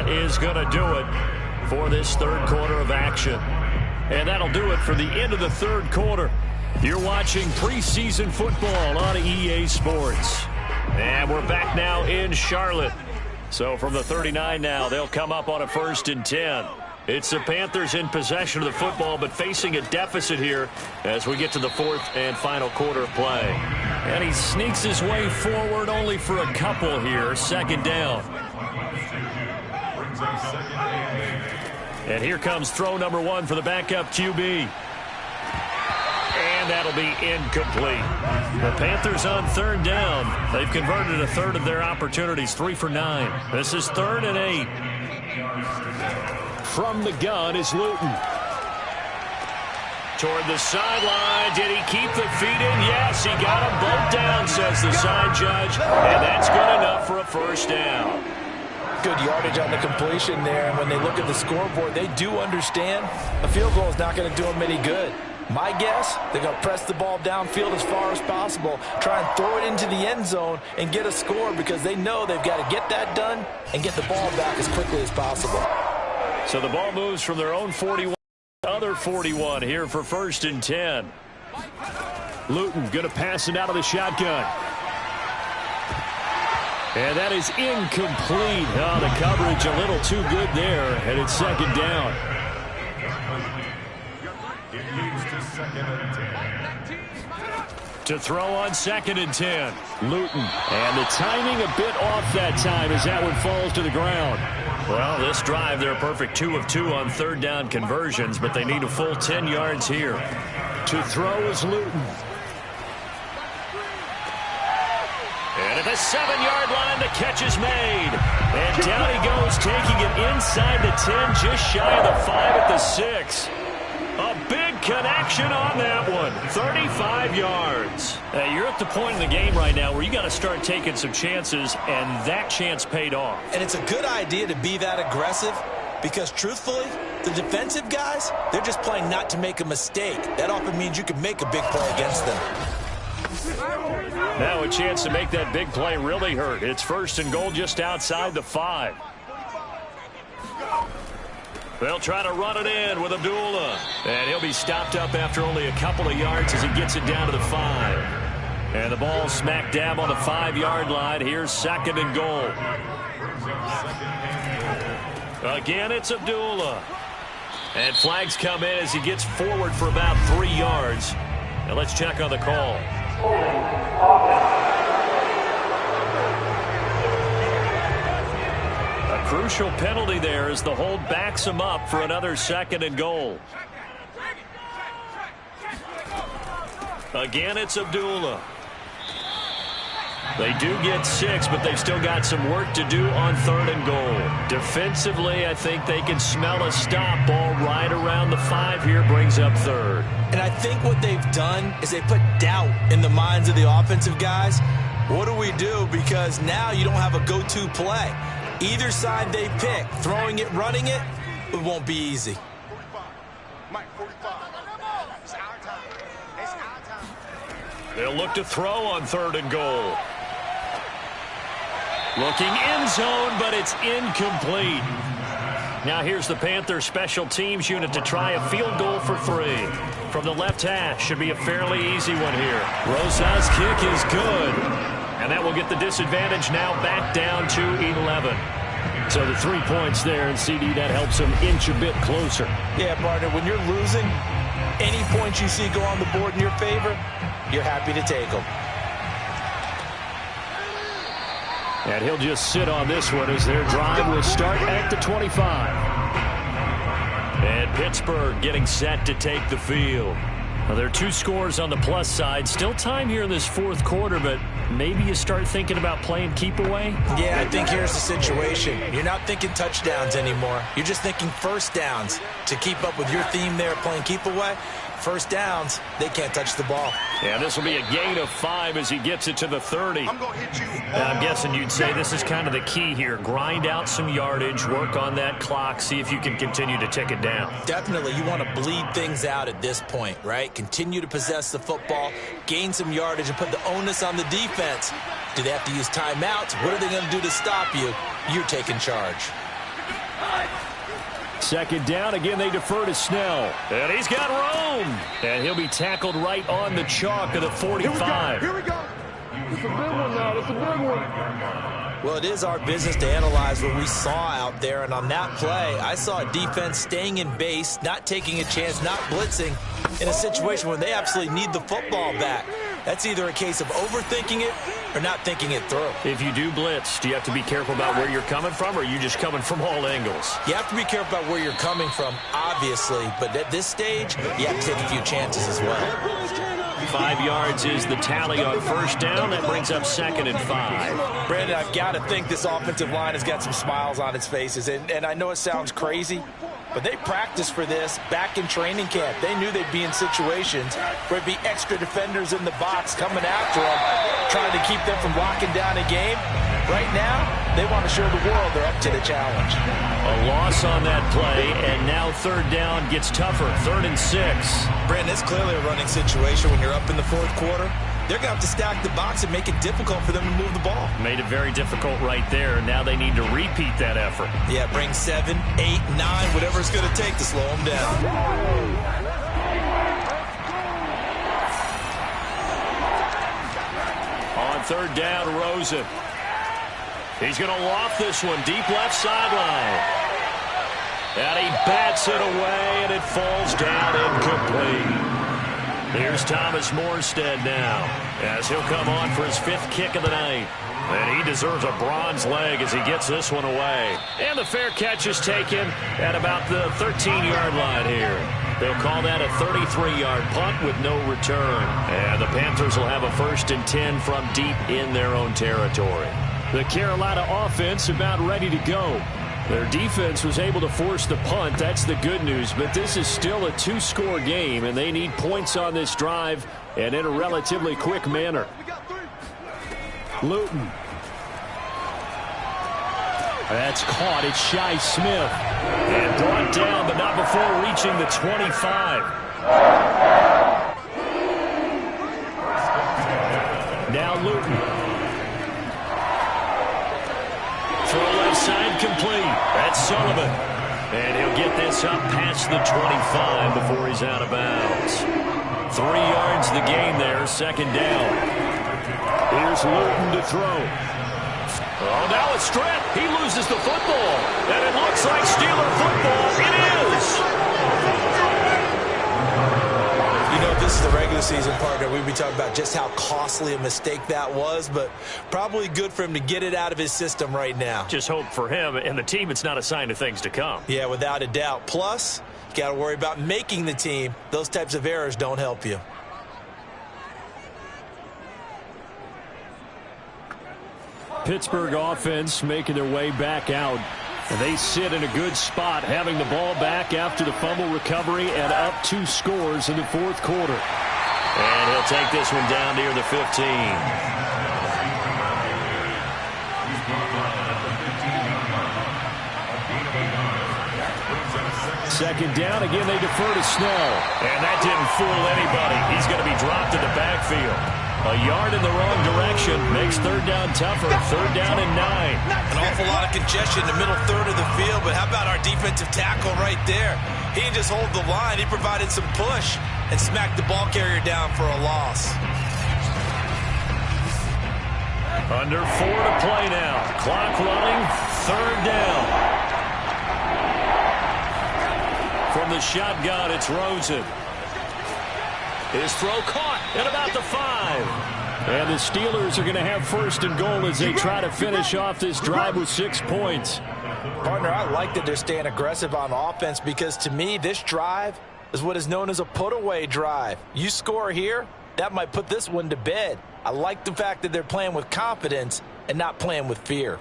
Is going to do it for this 3rd quarter of action. And that'll do it for the end of the 3rd quarter. You're watching preseason football on EA Sports. And we're back now in Charlotte. So from the 39 now, they'll come up on a 1st and 10. It's the Panthers in possession of the football, but facing a deficit here as we get to the 4th and final quarter of play. And he sneaks his way forward only for a couple here. 2nd down. And here comes throw number 1 for the backup QB. And that'll be incomplete. The Panthers on 3rd down. They've converted a third of their opportunities, 3 for 9. This is 3rd and 8. From the gun is Luton. Toward the sideline. Did he keep the feet in? Yes, he got them both down, says the side judge. And that's good enough for a first down. Good yardage on the completion there. And when they look at the scoreboard, they do understand a field goal is not going to do them any good. My guess, they're going to press the ball downfield as far as possible, try and throw it into the end zone and get a score because they know they've got to get that done and get the ball back as quickly as possible. So the ball moves from their own 41 to other 41 here for 1st and 10. Luton going to pass it out of the shotgun. And that is incomplete. Oh, the coverage a little too good there, and it's 2nd down. To throw on 2nd and 10. Luton. And the timing a bit off that time as that one falls to the ground. Well, this drive, they're a perfect 2 of 2 on 3rd down conversions, but they need a full 10 yards here. To throw is Luton. And at the 7-yard line, the catch is made. And down he goes, taking it inside the 10, just shy of the 5 at the 6. A big connection on that one. 35 yards. You're at the point in the game right now where you got to start taking some chances, and that chance paid off. And it's a good idea to be that aggressive because, truthfully, the defensive guys, they're just playing not to make a mistake. That often means you can make a big play against them. Now a chance to make that big play really hurt. It's 1st and goal just outside the 5. They'll try to run it in with Abdullah. And he'll be stopped up after only a couple of yards as he gets it down to the 5. And the ball smack dab on the 5-yard line. Here's 2nd and goal. Again, it's Abdullah. And flags come in as he gets forward for about 3 yards. Now let's check on the call. A crucial penalty there as the hold backs him up for another 2nd and goal. Again, it's Abdullah. They do get 6, but they've still got some work to do on 3rd and goal. Defensively, I think they can smell a stop. Ball right around the 5 here, brings up 3rd. And I think what they've done is they put doubt in the minds of the offensive guys. What do we do? Because now you don't have a go-to play. Either side they pick, throwing it, running it, it won't be easy. They'll look to throw on 3rd and goal. Looking end zone, but it's incomplete. Now here's the Panthers special teams unit to try a field goal for 3. From the left hash, should be a fairly easy one here. Rosa's kick is good. And that will get the disadvantage now back down to 11. So the 3 points there, and CD, that helps them inch a bit closer. Yeah, partner, when you're losing, any points you see go on the board in your favor, you're happy to take them. And he'll just sit on this one as their drive will start at the 25. And Pittsburgh getting set to take the field. Well, there are 2 scores on the plus side. Still time here in this 4th quarter, but maybe you start thinking about playing keep away? Yeah, I think here's the situation. You're not thinking touchdowns anymore. You're just thinking first downs. To keep up with your theme there, playing keep away, first downs, they can't touch the ball. Yeah, this will be a gain of 5 as he gets it to the 30. I'm guessing you'd say this is kind of the key here. Grind out some yardage, work on that clock, see if you can continue to tick it down. Definitely, you want to bleed things out at this point, right? Continue to possess the football, gain some yardage, and put the onus on the defense. Do they have to use timeouts? What are they going to do to stop you? You're taking charge. 2nd down. Again, they defer to Snell. And he's got room. And he'll be tackled right on the chalk of the 45. Here we go. It's a big one now. It's a big one. Well, it is our business to analyze what we saw out there. And on that play, I saw a defense staying in base, not taking a chance, not blitzing in a situation where they absolutely need the football back. That's either a case of overthinking it or not thinking it through. If you do blitz, do you have to be careful about where you're coming from, or are you just coming from all angles? You have to be careful about where you're coming from, obviously, but at this stage, you have to take a few chances as well. 5 yards is the tally on first down. That brings up 2nd and 5. Brandon, I've got to think this offensive line has got some smiles on its faces. And I know it sounds crazy, but they practiced for this back in training camp. They knew they'd be in situations where it'd be extra defenders in the box coming after them, trying to keep them from locking down a game. Right now, they want to show the world they're up to the challenge. A loss on that play, and now 3rd down gets tougher. 3rd and 6. Brandon, it's clearly a running situation when you're up in the 4th quarter. They're going to have to stack the box and make it difficult for them to move the ball. Made it very difficult right there. Now they need to repeat that effort. Yeah, bring 7, 8, 9, whatever it's going to take to slow them down. On 3rd down, Rosen. He's going to loft this one deep left sideline. And he bats it away, and it falls down incomplete. Here's Thomas Morstead now, as he'll come on for his 5th kick of the night. And he deserves a bronze leg as he gets this one away. And the fair catch is taken at about the 13-yard line here. They'll call that a 33-yard punt with no return. And the Panthers will have a 1st and 10 from deep in their own territory. The Carolina offense about ready to go. Their defense was able to force the punt. That's the good news. But this is still a 2-score game, and they need points on this drive and in a relatively quick manner. Luton. That's caught. It's Shi Smith. And brought down, but not before reaching the 25. Now Luton. Throw left side complete. That's Sullivan. And he'll get this up past the 25 before he's out of bounds. 3 yards the gain there, 2nd down. Here's Luton to throw. Oh, now it's stripped. He loses the football. And it looks like Steeler football. It is. You know, if this is the regular season, partner, we'd be talking about just how costly a mistake that was, but probably good for him to get it out of his system right now. Just hope for him and the team it's not a sign of things to come. Yeah, without a doubt. Plus, you got to worry about making the team. Those types of errors don't help you. Pittsburgh offense making their way back out. And they sit in a good spot, having the ball back after the fumble recovery and up 2 scores in the 4th quarter. And he'll take this one down near the 15. 2nd down. Again, they defer to Snell. And that didn't fool anybody. He's going to be dropped in the backfield. A yard in the wrong direction makes 3rd down tougher. 3rd down and 9. An awful lot of congestion in the middle 3rd of the field, but how about our defensive tackle right there? He didn't just hold the line. He provided some push and smacked the ball carrier down for a loss. Under 4 to play now. Clock running. 3rd down. From the shotgun, it's Rosen. His throw caught at about the 5. And the Steelers are going to have 1st and goal as they try to finish off this drive with 6 points. Partner, I like that they're staying aggressive on offense because, to me, this drive is what is known as a put-away drive. You score here, that might put this one to bed. I like the fact that they're playing with confidence and not playing with fear.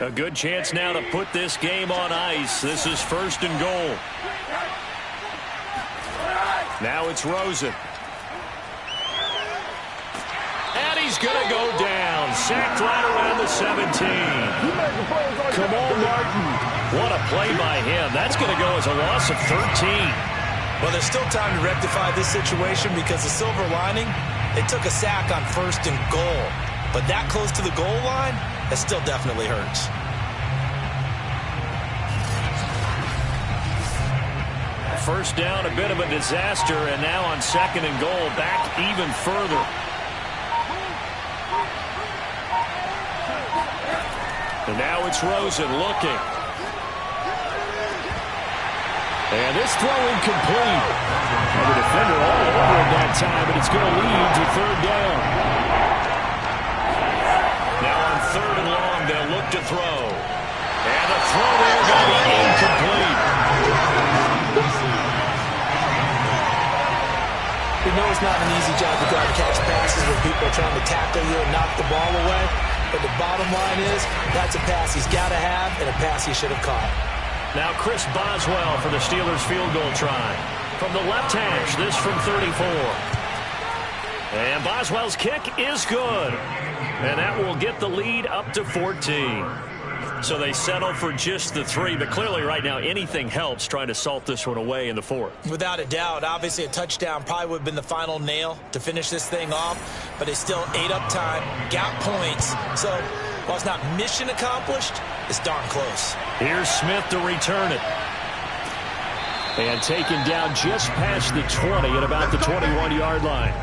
A good chance now to put this game on ice. This is 1st and goal. Now it's Rosen. And he's going to go down. Sacked right around the 17. Come on, Martin. What a play by him. That's going to go as a loss of 13. Well, there's still time to rectify this situation because the silver lining, they took a sack on 1st and goal. But that close to the goal line, that still definitely hurts. First down, a bit of a disaster, and now on 2nd and goal, back even further. And now it's Rosen looking. And this throw incomplete. And the defender all over it that time, and it's going to lead to third down. Now on third and long, they'll look to throw. And the throw there going to be incomplete. We know it's not an easy job to go out and catch passes when people are trying to tackle you and knock the ball away. But the bottom line is, that's a pass he's got to have and a pass he should have caught. Now Chris Boswell for the Steelers field goal try. From the left hash, this from 34. And Boswell's kick is good. And that will get the lead up to 14. So they settle for just the 3, but clearly right now anything helps trying to salt this one away in the 4th. Without a doubt, obviously a touchdown probably would have been the final nail to finish this thing off, but it's still ate up time, got points. So while it's not mission accomplished, it's darn close. Here's Smith to return it. And taken down just past the 20 at about the 21-yard line.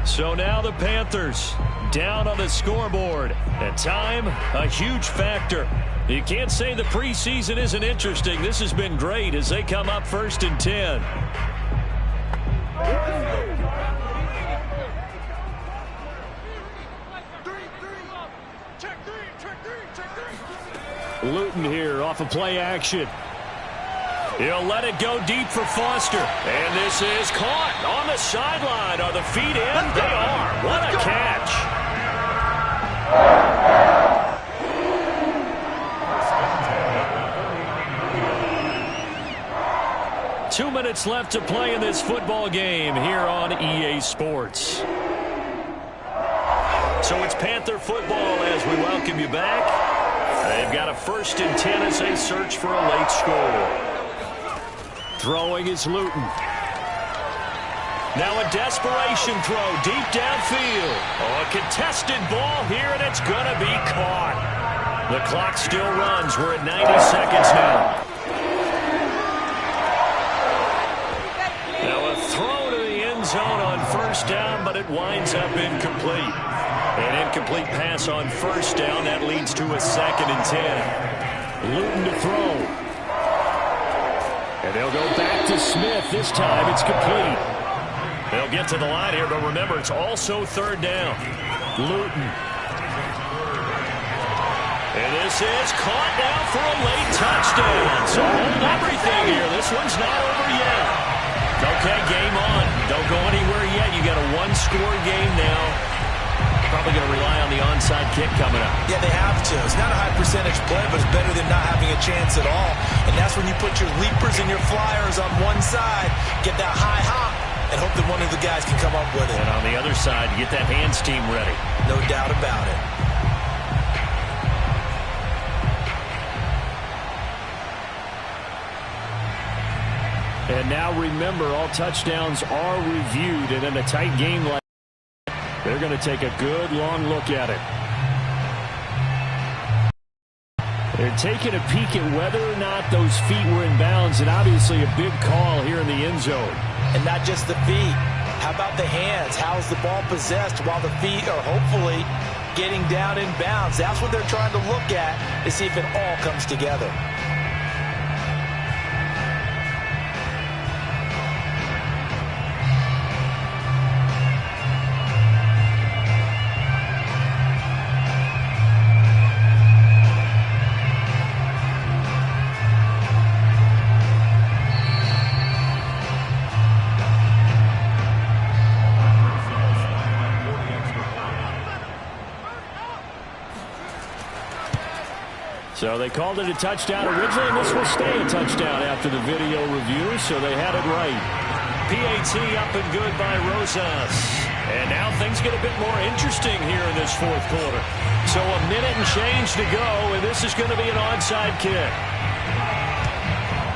So now the Panthers down on the scoreboard. And time, a huge factor. You can't say the preseason isn't interesting. This has been great as they come up 1st and 10. Luton here off of play action. He'll let it go deep for Foster. And this is caught on the sideline. Are the feet in? They are. What a catch. 2 minutes left to play in this football game here on EA Sports. So it's Panther football as we welcome you back. They've got a 1st and 10 as they search for a late score. Throwing is Luton. Now a desperation throw deep downfield. Oh, a contested ball here, and it's going to be caught. The clock still runs. We're at 90 seconds now. Now a throw to the end zone on 1st down, but it winds up incomplete. An incomplete pass on 1st down. That leads to a 2nd and 10. Luton to throw. And they'll go back to Smith. This time it's complete. They'll get to the line here, but remember, it's also 3rd down. Luton. And this is caught now for a late touchdown. So hold everything here. This one's not over yet. Okay, game on. Don't go anywhere yet. You got a 1-score game now. Probably going to rely on the onside kick coming up. Yeah, they have to. It's not a high percentage play, but it's better than not having a chance at all. And that's when you put your leapers and your flyers on one side, get that high hop, and hope that one of the guys can come up with it. And on the other side, get that hands team ready. No doubt about it. And now remember, all touchdowns are reviewed, and in a tight game like they're going to take a good long look at it. They're taking a peek at whether or not those feet were in bounds, and obviously a big call here in the end zone. And not just the feet. How about the hands? How's the ball possessed while the feet are hopefully getting down in bounds? That's what they're trying to look at to see if it all comes together. So they called it a touchdown originally, and this will stay a touchdown after the video review, so they had it right. PAT up and good by Rosas. And now things get a bit more interesting here in this 4th quarter. So a minute and change to go, and this is going to be an onside kick.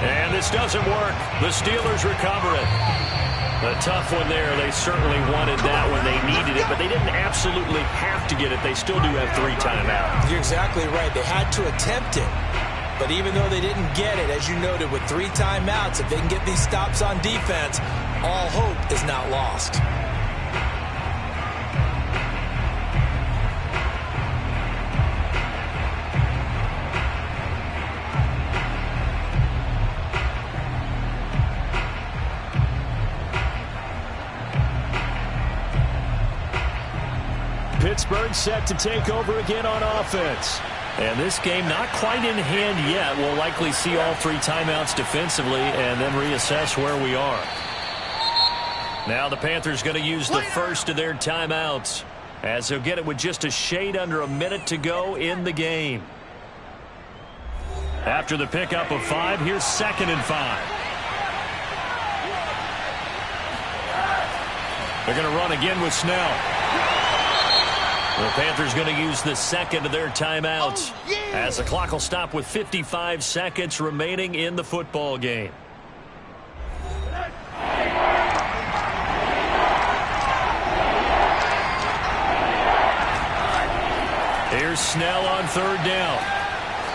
And this doesn't work. The Steelers recover it. A tough one there. They certainly wanted that when they needed it, but they didn't absolutely have to get it. They still do have 3 timeouts. You're exactly right. They had to attempt it. But even though they didn't get it, as you noted, with 3 timeouts, if they can get these stops on defense, all hope is not lost. Pittsburgh set to take over again on offense. And this game not quite in hand yet. We'll likely see all 3 timeouts defensively and then reassess where we are. Now the Panthers going to use the first of their timeouts, as they'll get it with just a shade under a minute to go in the game. After the pickup of 5, here's 2nd and 5. They're going to run again with Snell. The Panthers going to use the second of their timeouts, as the clock will stop with 55 seconds remaining in the football game. Here's Snell on 3rd down.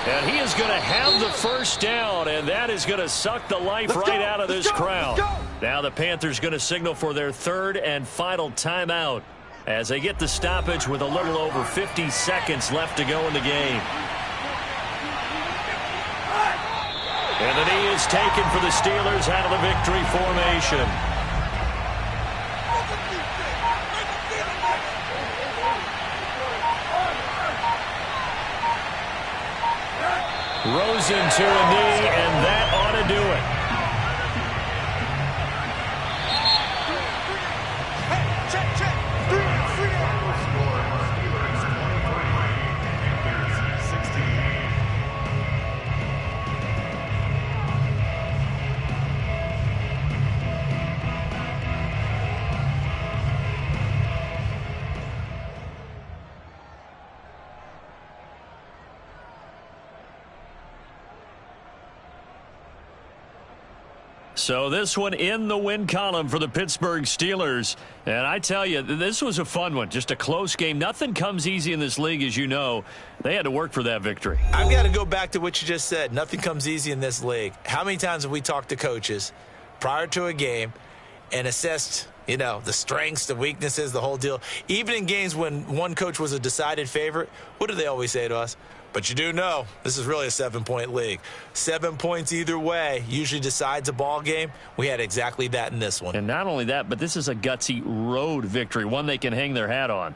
And he is going to have the first down, and that is going to suck the life out of this crowd. Now the Panthers going to signal for their 3rd and final timeout, as they get the stoppage with a little over 50 seconds left to go in the game. And the knee is taken for the Steelers out of the victory formation. Rosen to a knee, and that ought to do it. So this one in the win column for the Pittsburgh Steelers. And I tell you, this was a fun one. Just a close game. Nothing comes easy in this league, as you know. They had to work for that victory. I've got to go back to what you just said. Nothing comes easy in this league. How many times have we talked to coaches prior to a game and assessed, you know, the strengths, the weaknesses, the whole deal? Even in games when one coach was a decided favorite, what do they always say to us? But you do know this is really a 7-point league. 7 points either way usually decides a ball game. We had exactly that in this one. And not only that, but this is a gutsy road victory, one they can hang their hat on.